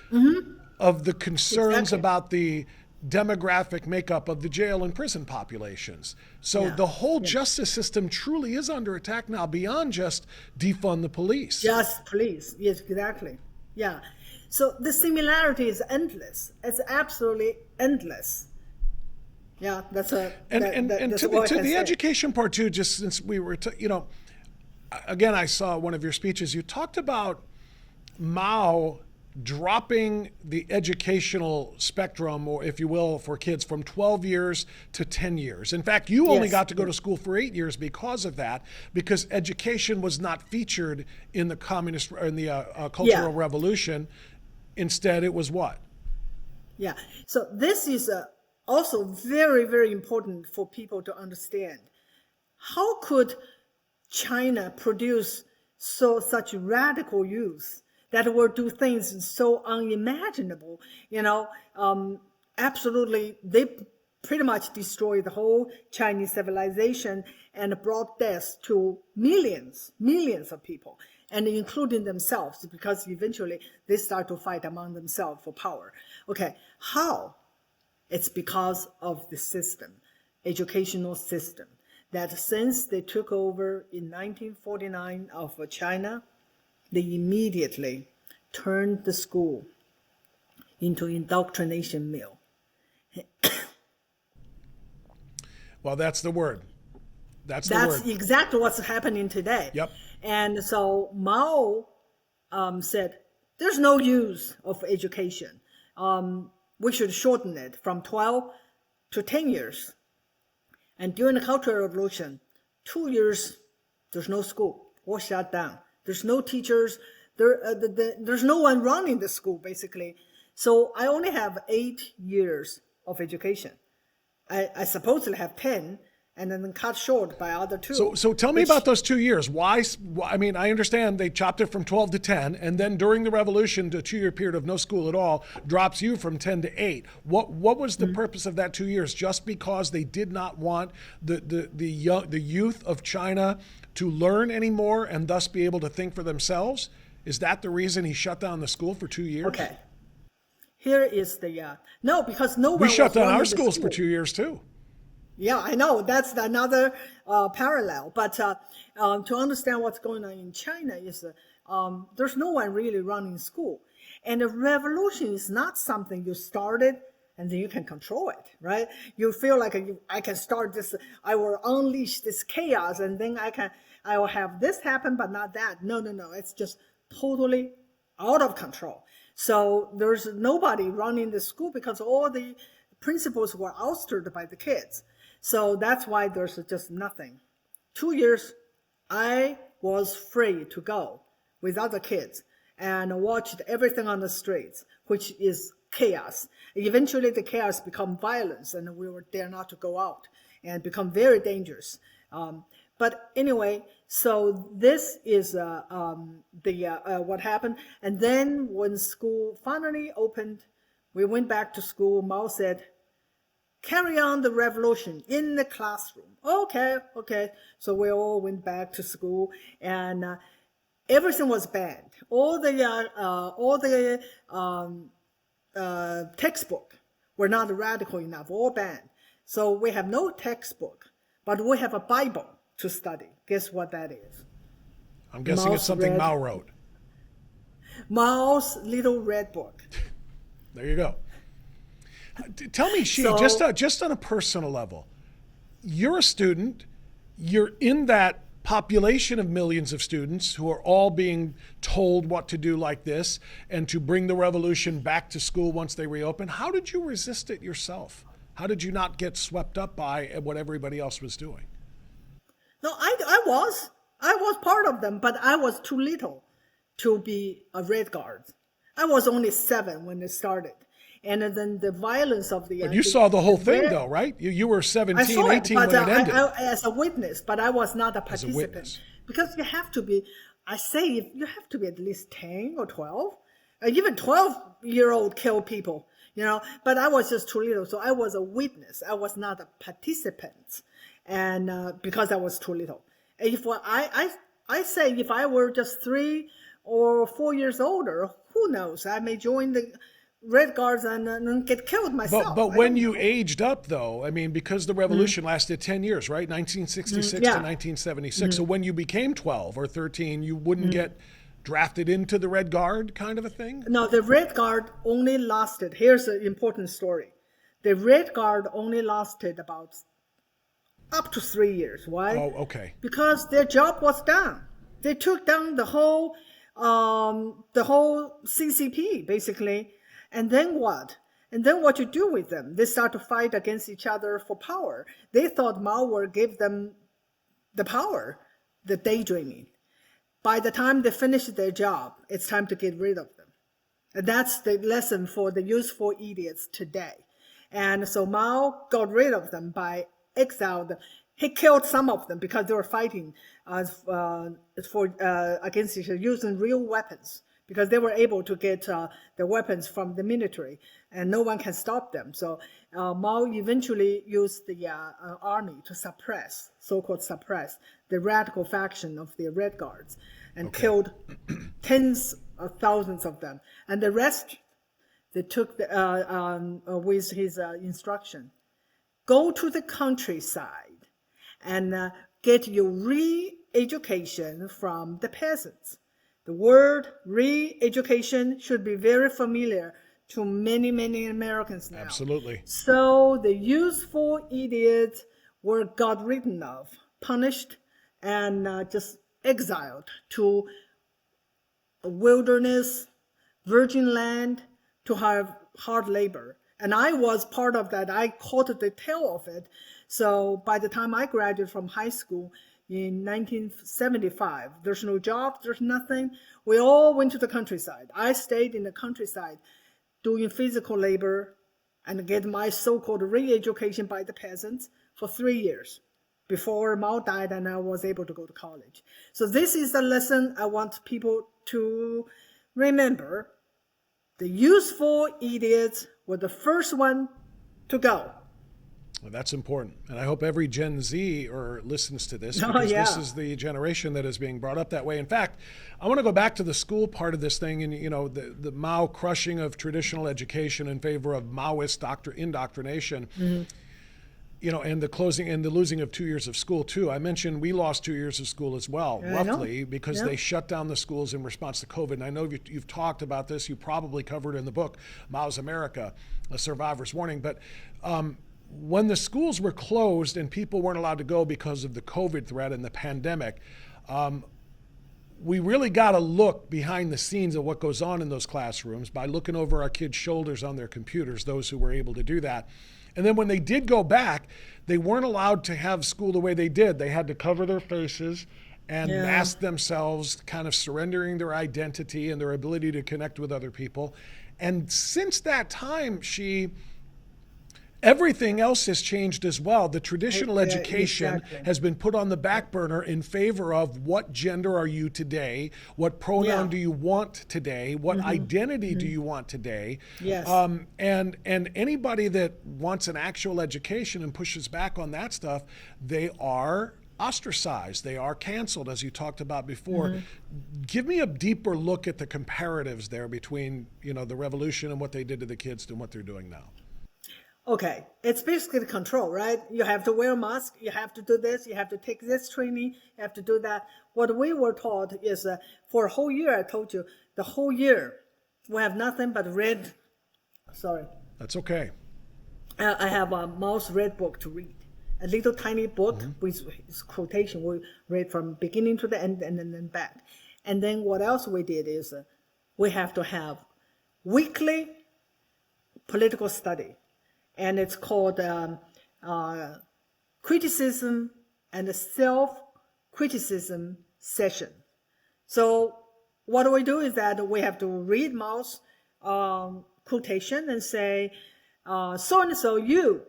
of the concerns about the demographic makeup of the jail and prison populations. So the whole justice system truly is under attack now, beyond just defund the police. Just police, yes, exactly. Yeah. So the similarity is endless. It's absolutely endless. Yeah, that's a and to the education part too. Just since we were, again, I saw one of your speeches. You talked about Mao dropping the educational spectrum, or if you will, for kids from 12 years to 10 years. In fact, you only got to go to school for 8 years because of that, because education was not featured in the Cultural Revolution. Instead, it was what? Yeah. So this is also very, very important for people to understand. How could China produce such radical youth that will do things so unimaginable? Absolutely, they pretty much destroyed the whole Chinese civilization and brought death to millions of people, and including themselves, because eventually they start to fight among themselves for power. Okay, how? It's because of the system, educational system, that since they took over in 1949 of China, they immediately turned the school into indoctrination mill. Well, that's the word. That's exactly what's happening today. Yep. And so Mao said, there's no use of education. We should shorten it from 12 to 10 years. And during the Cultural Revolution, 2 years, there's no school, all shut down. There's no teachers. There's no one running the school, basically. So I only have 8 years of education. I supposedly have 10, and then cut short by other 2. So tell me about those 2 years. Why? I mean, I understand they chopped it from 12 to 10, and then during the revolution, the 2-year period of no school at all drops you from 10 to 8. What was the purpose of that 2 years? Just because they did not want the youth of China to learn anymore and thus be able to think for themselves? Is that the reason he shut down the school for 2 years? Okay. Here is the no, because no one. We shut down our schools for 2 years too. Yeah, I know. That's another parallel. But to understand what's going on in China is there's no one really running school. And a revolution is not something you started and then you can control it, right? You feel like I can start this, I will unleash this chaos, and then I will have this happen, but not that. No. It's just totally out of control. So there's nobody running the school because all the principals were ousted by the kids. So that's why there's just nothing. 2 years, I was free to go with other kids and watched everything on the streets, which is chaos. Eventually the chaos become violence, and we were dare not to go out and become very dangerous. But anyway, so this is what happened. And then when school finally opened, we went back to school. Mao said, carry on the revolution in the classroom. Okay. So we all went back to school, and everything was banned. All the textbook were not radical enough, all banned. So we have no textbook, but we have a Bible to study. Guess what that is? I'm guessing it's something Mao wrote. Mao's little red book. There you go. Tell me, just on a personal level, you're a student, you're in that population of millions of students who are all being told what to do like this and to bring the revolution back to school once they reopen. How did you resist it yourself? How did you not get swept up by what everybody else was doing? No, I was part of them, but I was too little to be a Red Guard. I was only 7 when it started. And then the violence of the... But you saw the whole thing, though, right? You were 17, 18 when it ended. As a witness, but I was not a participant. Because you have to be, you have to be at least 10 or 12. Even 12-year-old kill people, But I was just too little, so I was a witness. I was not a participant, and because I was too little. If I say if I were just 3 or 4 years older, who knows? I may join the Red Guards and get killed myself. But when you aged up, though, I mean, because the revolution lasted 10 years, right? 1966 yeah. to 1976. So when you became 12 or 13, you wouldn't get drafted into the Red Guard kind of a thing? No, the Red Guard only lasted, here's an important story. The Red Guard only lasted about up to 3 years. Why? Oh, okay. Because their job was done. They took down the whole CCP, basically. And then what? And then what you do with them? They start to fight against each other for power. They thought Mao would give them the power, the daydreaming. By the time they finish their job, it's time to get rid of them. And that's the lesson for the useful idiots today. And so Mao got rid of them by exile them. He killed some of them because they were fighting against each other using real weapons, because they were able to get the weapons from the military, and no one can stop them. So Mao eventually used the army to suppress, so-called suppress, the radical faction of the Red Guards, and killed tens of thousands of them. And the rest, they took with his instruction, go to the countryside and get your re-education from the peasants. The word re-education should be very familiar to many, many Americans now. Absolutely. So the useful idiots got rid of, punished, and just exiled to a wilderness, virgin land, to have hard labor. And I was part of that. I caught the tail of it. So by the time I graduated from high school in 1975, there's no jobs, there's nothing. We all went to the countryside. I stayed in the countryside doing physical labor and get my so-called re-education by the peasants for 3 years before Mao died and I was able to go to college. So this is the lesson I want people to remember. The useful idiots were the first one to go. Well, that's important. And I hope every Gen Z listens to this, because this is the generation that is being brought up that way. In fact, I want to go back to the school part of this thing and, the Mao crushing of traditional education in favor of Maoist indoctrination, and the closing and the losing of 2 years of school too. I mentioned we lost 2 years of school as well, roughly, because they shut down the schools in response to COVID. And I know you've talked about this. You probably covered in the book, Mao's America, A Survivor's Warning. But when the schools were closed and people weren't allowed to go because of the COVID threat and the pandemic, we really got to look behind the scenes of what goes on in those classrooms by looking over our kids' shoulders on their computers, those who were able to do that. And then when they did go back, they weren't allowed to have school the way they did. They had to cover their faces and mask themselves, kind of surrendering their identity and their ability to connect with other people. And since that time, everything else has changed as well. The traditional education has been put on the back burner in favor of what gender are you today? What pronoun do you want today? What identity do you want today? Yes. And anybody that wants an actual education and pushes back on that stuff, they are ostracized. They are canceled, as you talked about before. Give me a deeper look at the comparatives there between, the revolution and what they did to the kids and what they're doing now. Okay, it's basically the control, right? You have to wear a mask, you have to do this, you have to take this training, you have to do that. What we were taught is for a whole year, I told you, the whole year, we have nothing but read. Sorry. That's okay. I have a Mao's red book to read. A little tiny book with quotation. We read from beginning to the end and then back. And then what else we did is we have to have weekly political study. And it's called criticism and self-criticism session. So what we do is that we have to read Mao's quotation and say, so-and-so, you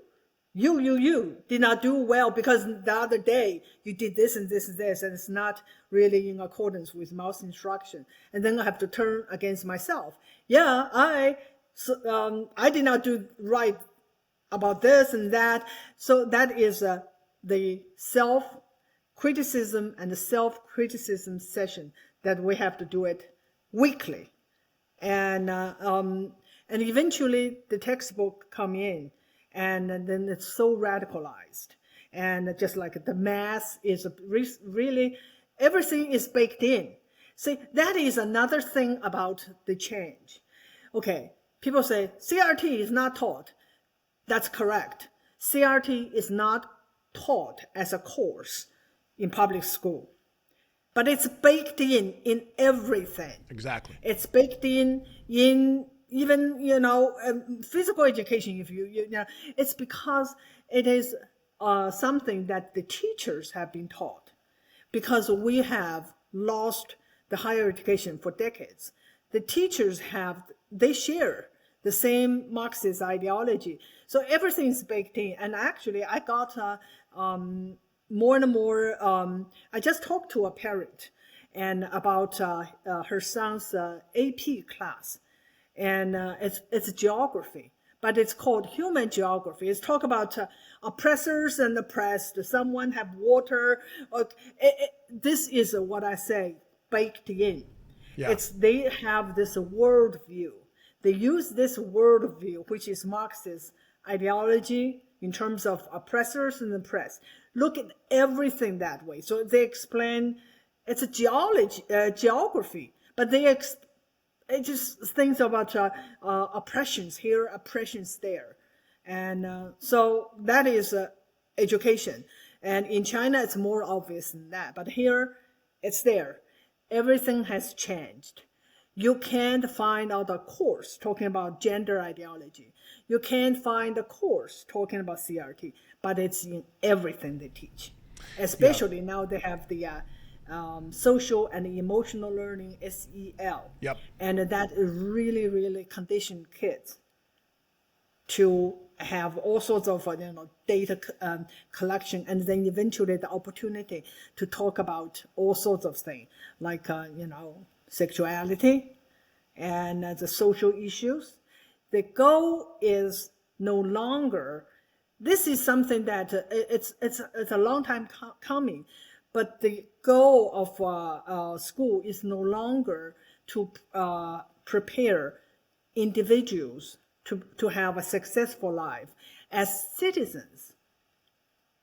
did not do well because the other day you did this and this and this, and it's not really in accordance with Mao's instruction. And then I have to turn against myself. Yeah, I did not do right about this and that. So that is the criticism and the self-criticism session that we have to do it weekly. And eventually the textbook come in, and then it's so radicalized. And just like the math is really, everything is baked in. See, that is another thing about the change. Okay, people say CRT is not taught. That's correct. CRT is not taught as a course in public school, but it's baked in everything. Exactly. It's baked in even physical education. If you know, it's because it is something that the teachers have been taught, because we have lost the higher education for decades. The teachers they share the same Marxist ideology. So everything is baked in. And actually, I got more and more, I just talked to a parent and about her son's AP class. And it's geography, but it's called human geography. It's talk about oppressors and oppressed. Someone have water. This is what I say, baked in. Yeah. They have this worldview. They use this worldview, which is Marxist ideology in terms of oppressors and oppressed. Look at everything that way. So they explain it's a geography, but it just thinks about oppressions here, oppressions there. And so that is education. And in China, it's more obvious than that. But here, it's there. Everything has changed. You can't find out a course talking about gender ideology. You can't find a course talking about CRT, but it's in everything they teach. Especially now they have the social and emotional learning, SEL. Yep. And that really, really conditioned kids to have all sorts of data collection, and then eventually the opportunity to talk about all sorts of things like sexuality and the social issues. The goal is no longer. This is something that it's a long time coming, but the goal of school is no longer to prepare individuals to have a successful life as citizens,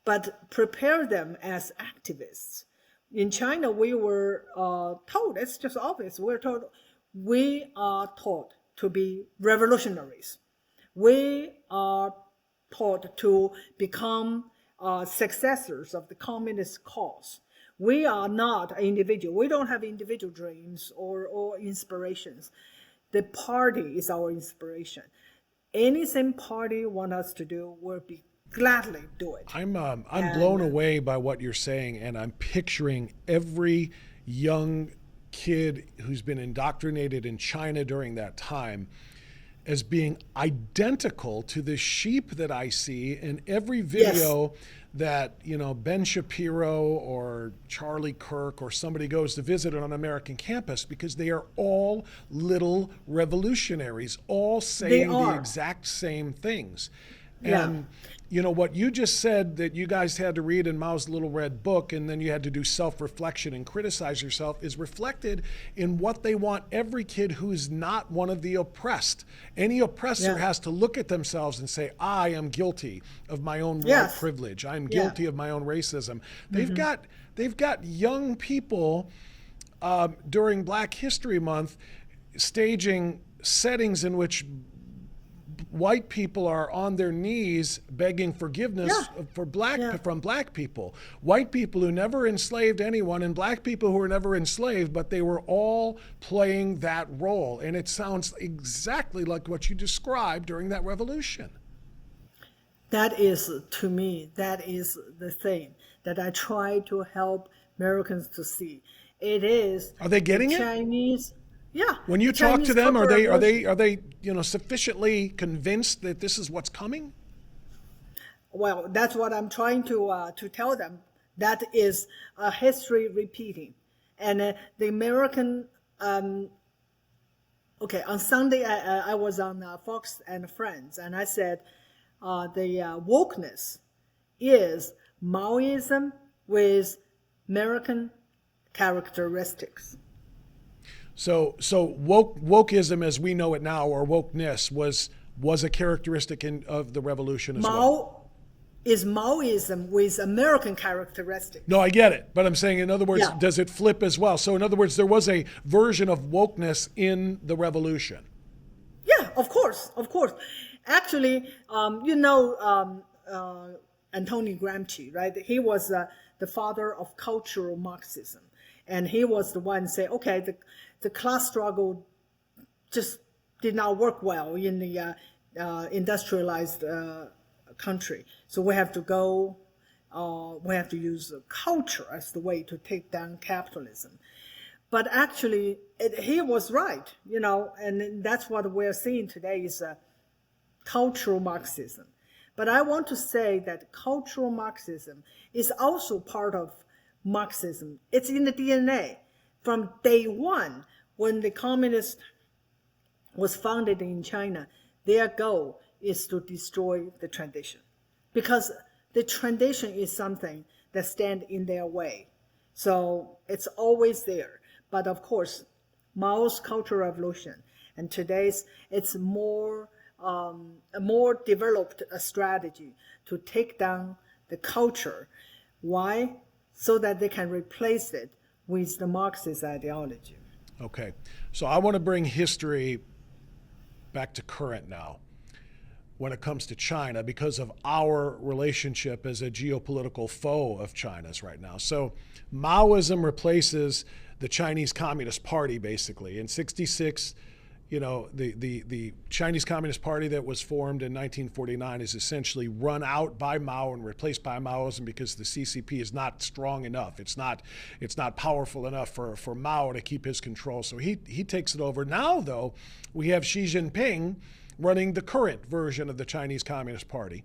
but prepare them as activists. In China, we were told, it's just obvious, we are taught to be revolutionaries. We are taught to become successors of the communist cause. We are not an individual. We don't have individual dreams or inspirations. The party is our inspiration. Anything party want us to do, we'll be gladly do it. I'm blown away by what you're saying, and I'm picturing every young kid who's been indoctrinated in China during that time as being identical to the sheep that I see in every video that Ben Shapiro or Charlie Kirk or somebody goes to visit on an American campus, because they are all little revolutionaries, all saying the exact same things. And what you just said, that you guys had to read in Mao's Little Red Book, and then you had to do self-reflection and criticize yourself, is reflected in what they want every kid who is not one of the oppressed. Any oppressor has to look at themselves and say, I am guilty of my own white privilege. I'm guilty of my own racism. They've got young people during Black History Month staging settings in which white people are on their knees begging forgiveness from black people. White people who never enslaved anyone, and black people who were never enslaved, but they were all playing that role. And it sounds exactly like what you described during that revolution. That is, to me, that is the thing that I try to help Americans to see. It is. Are they getting the Chinese? Yeah. When you talk to them, are they sufficiently convinced that this is what's coming? Well, that's what I'm trying to tell them. That is a history repeating, and the American. On Sunday I was on Fox and Friends, and I said the wokeness is Maoism with American characteristics. So wokeism as we know it now, or wokeness, was a characteristic of the revolution as well. Maoism with American characteristics. No, I get it. But I'm saying, in other words, Yeah. does it flip as well? So in other words, there was a version of wokeness in the revolution. Yeah, of course. Actually, Antonio Gramsci, right? He was the father of cultural Marxism. And he was the one say, okay, the class struggle just did not work well in the industrialized country. So we have to use culture as the way to take down capitalism. But actually, he was right, and that's what we're seeing today is cultural Marxism. But I want to say that cultural Marxism is also part of Marxism. It's in the DNA. From day one, when the communist was founded in China, their goal is to destroy the tradition, because the tradition is something that stands in their way. So it's always there. But of course, Mao's Cultural Revolution and today's, it's more developed a strategy to take down the culture. Why? So that they can replace it with the Marxist ideology. Okay. So I want to bring history back to current now when it comes to China, because of our relationship as a geopolitical foe of China's right now. So Maoism replaces the Chinese Communist Party, basically. In 1966, the Chinese Communist Party that was formed in 1949 is essentially run out by Mao and replaced by Maoism, because the CCP is not strong enough. It's not powerful enough for Mao to keep his control. So he takes it over. Now, though, we have Xi Jinping running the current version of the Chinese Communist Party.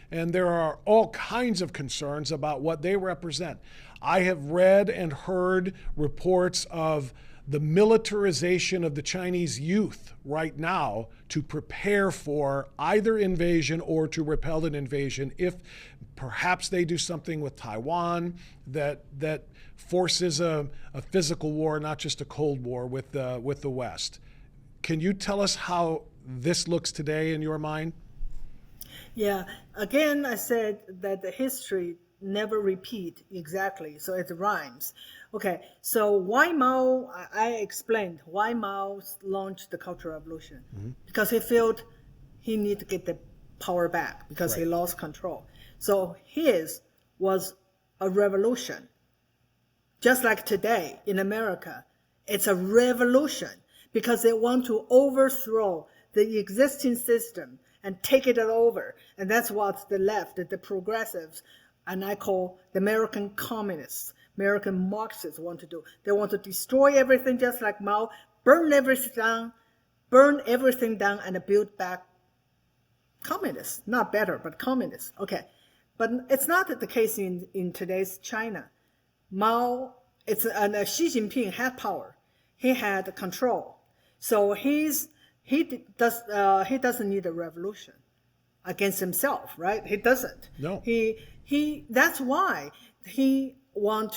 And there are all kinds of concerns about what they represent. I have read and heard reports of the militarization of the Chinese youth right now to prepare for either invasion or to repel an invasion if perhaps they do something with Taiwan that forces a physical war, not just a Cold War with the West. Can you tell us how this looks today in your mind? Yeah, again, I said that the history never repeat exactly, so it rhymes. Okay, so why Mao, I explained why Mao launched the Cultural Revolution. Mm-hmm. Because he felt he needed to get the power back because he lost control. So his was a revolution. Just like today in America, it's a revolution because they want to overthrow the existing system and take it over. And that's what the left, the progressives, and I call the American communists, American Marxists want to do. They want to destroy everything just like Mao, burn everything down and build back communists. Not better, but communists. Okay. But it's not the case in today's China. Mao, Xi Jinping had power. He had control. So he doesn't need a revolution against himself, right? He doesn't. No. That's why he want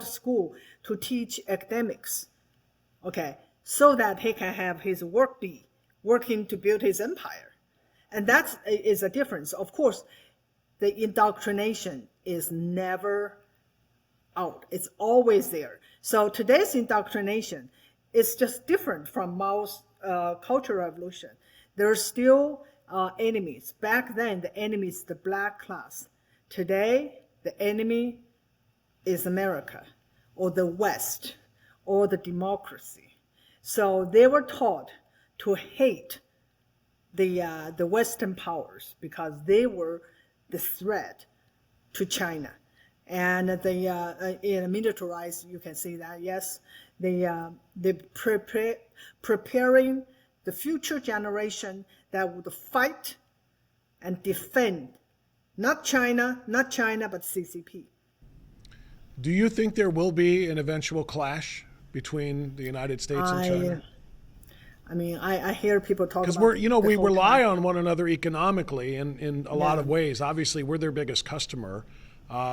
school to teach academics, okay, so that he can have his work be working to build his empire. And that is a difference. Of course, the indoctrination is never out. It's always there. So today's indoctrination is just different from Mao's Cultural Revolution. There are still enemies. Back then, the enemy is the black class. Today, the enemy is America, or the West, or the democracy. So they were taught to hate the Western powers because they were the threat to China. And in militarized, you can see that, yes, they preparing the future generation that would fight and defend not China, but CCP. Do you think there will be an eventual clash between the United States and China? I mean, I hear people talk about because we rely on one another economically in a lot of ways. Obviously, we're their biggest customer.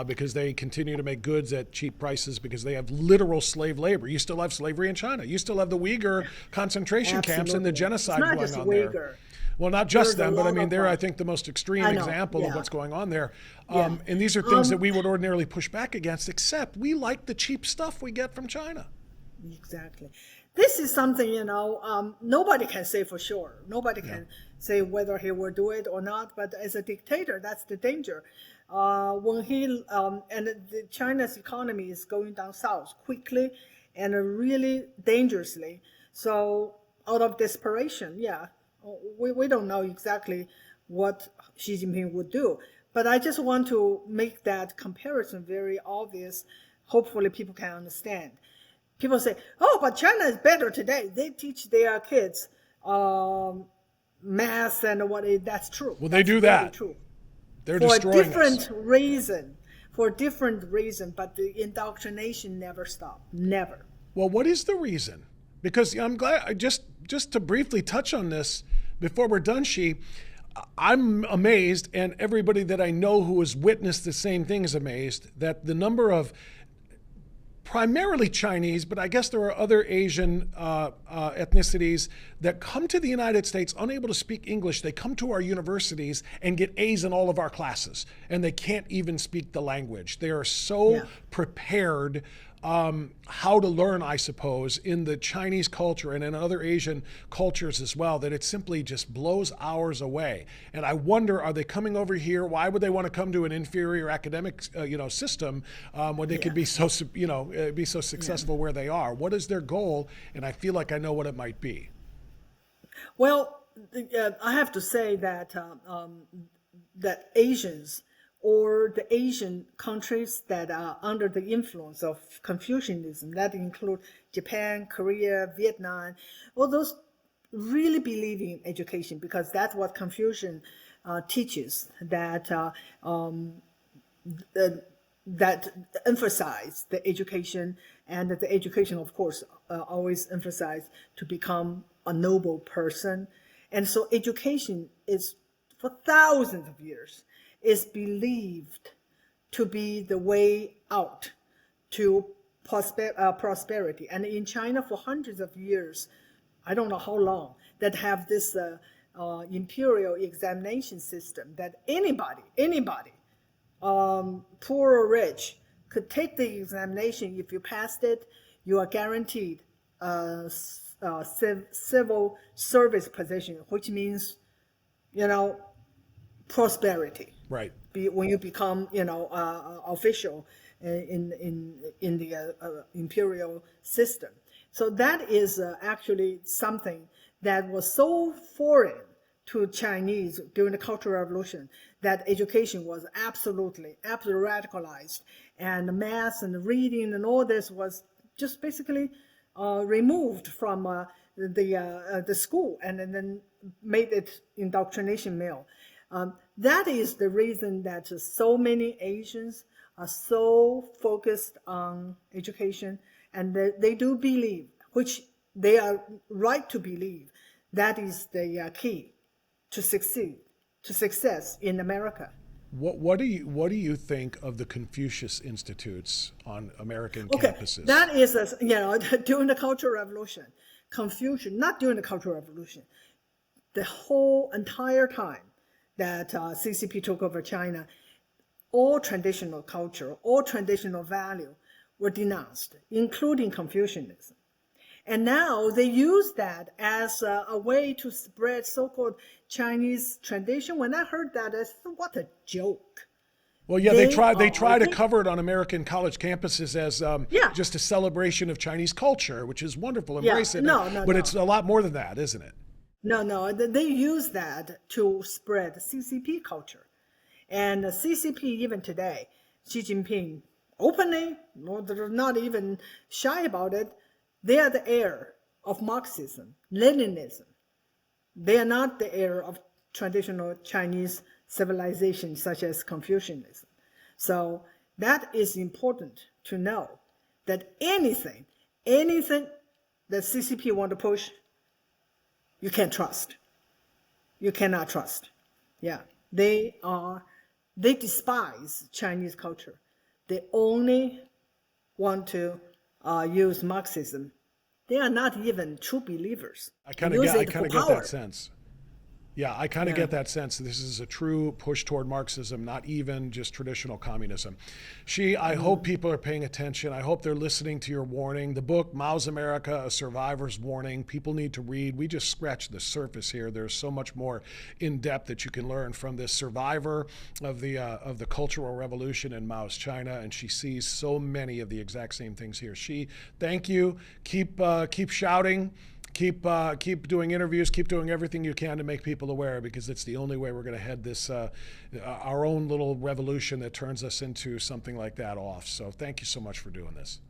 because they continue to make goods at cheap prices because they have literal slave labor. You still have slavery in China. You still have the Uyghur concentration camps and the genocide going on there. Well, not just them, but I mean, they're, I think, the most extreme example of what's going on there. And these are things that we would ordinarily push back against, except we like the cheap stuff we get from China. Exactly. This is something, nobody can say for sure. Nobody can say whether he will do it or not. But as a dictator, that's the danger. When China's economy is going down south quickly and really dangerously. So out of desperation, we don't know exactly what Xi Jinping would do. But I just want to make that comparison very obvious. Hopefully people can understand. People say, oh, but China is better today. They teach their kids math and that's true. Well, they do that. True. They're destroying us. For a different reason, but the indoctrination never stopped. Never. Well, what is the reason? Because I'm glad, just to briefly touch on this before we're done, Xi, I'm amazed, and everybody that I know who has witnessed the same thing is amazed, that the number of primarily Chinese, but I guess there are other Asian ethnicities that come to the United States unable to speak English. They come to our universities and get A's in all of our classes, and they can't even speak the language. They are so prepared how to learn, I suppose, in the Chinese culture and in other Asian cultures as well, that it simply just blows ours away. And I wonder, are they coming over here? Why would they want to come to an inferior academic, system when they could be so, be so successful where they are? What is their goal? And I feel like I know what it might be. Well, I have to say that that Asians, or the Asian countries that are under the influence of Confucianism, that include Japan, Korea, Vietnam, all those really believe in education, because that's what Confucian teaches, that that emphasize the education, and that the education, of course, always emphasize to become a noble person. And so education is, for thousands of years, is believed to be the way out to prosperity. And in China, for hundreds of years, I don't know how long, that have this imperial examination system that anybody, poor or rich, could take the examination. If you passed it, you are guaranteed civil service position, which means, prosperity. Right. When you become, official in the imperial system. So that is actually something that was so foreign to Chinese during the Cultural Revolution, that education was absolutely radicalized, and math and reading and all this was just basically removed from the school, and then made it indoctrination mill. That is the reason that so many Asians are so focused on education, and they do believe, which they are right to believe, that is the key to success in America. What do you think of the Confucius Institutes on American campuses? That is, during the Cultural Revolution, not during the Cultural Revolution, the whole entire time that CCP took over China, all traditional culture, all traditional value were denounced, including Confucianism. And now they use that as a way to spread so-called Chinese tradition. When I heard that, I said, what a joke. Well, yeah, they try to cover it on American college campuses as just a celebration of Chinese culture, which is wonderful. Embrace it. But it's a lot more than that, isn't it? No, they use that to spread CCP culture. And CCP, even today, Xi Jinping, openly, they're not even shy about it, they are the heir of Marxism, Leninism. They are not the heir of traditional Chinese civilization, such as Confucianism. So that is important to know, that anything that CCP want to push, you can't trust. You cannot trust. Yeah, they they despise Chinese culture. They only want to use Marxism. They are not even true believers. I kind of get that sense. Yeah, I kind of get that sense. This is a true push toward Marxism, not even just traditional communism. I hope people are paying attention. I hope they're listening to your warning. The book, Mao's America, A Survivor's Warning, people need to read. We just scratched the surface here. There's so much more in depth that you can learn from this survivor of the Cultural Revolution in Maoist China, and she sees so many of the exact same things here. Thank you. Keep shouting. Keep doing interviews, keep doing everything you can to make people aware, because it's the only way we're going to head this, our own little revolution that turns us into something like that off. So thank you so much for doing this.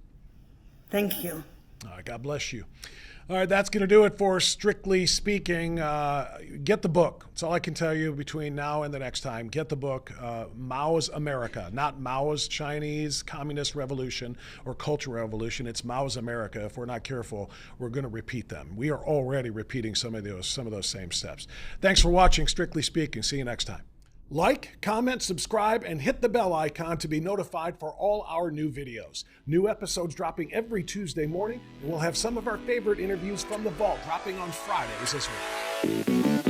Thank you. All right, God bless you. All right, that's going to do it for Strictly Speaking. Get the book. That's all I can tell you between now and the next time. Get the book, Mao's America, not Mao's Chinese Communist Revolution or Cultural Revolution. It's Mao's America. If we're not careful, we're going to repeat them. We are already repeating some of those same steps. Thanks for watching Strictly Speaking. See you next time. Like, comment, subscribe, and hit the bell icon to be notified for all our new videos. New episodes dropping every Tuesday morning, and we'll have some of our favorite interviews from the vault dropping on Fridays as well.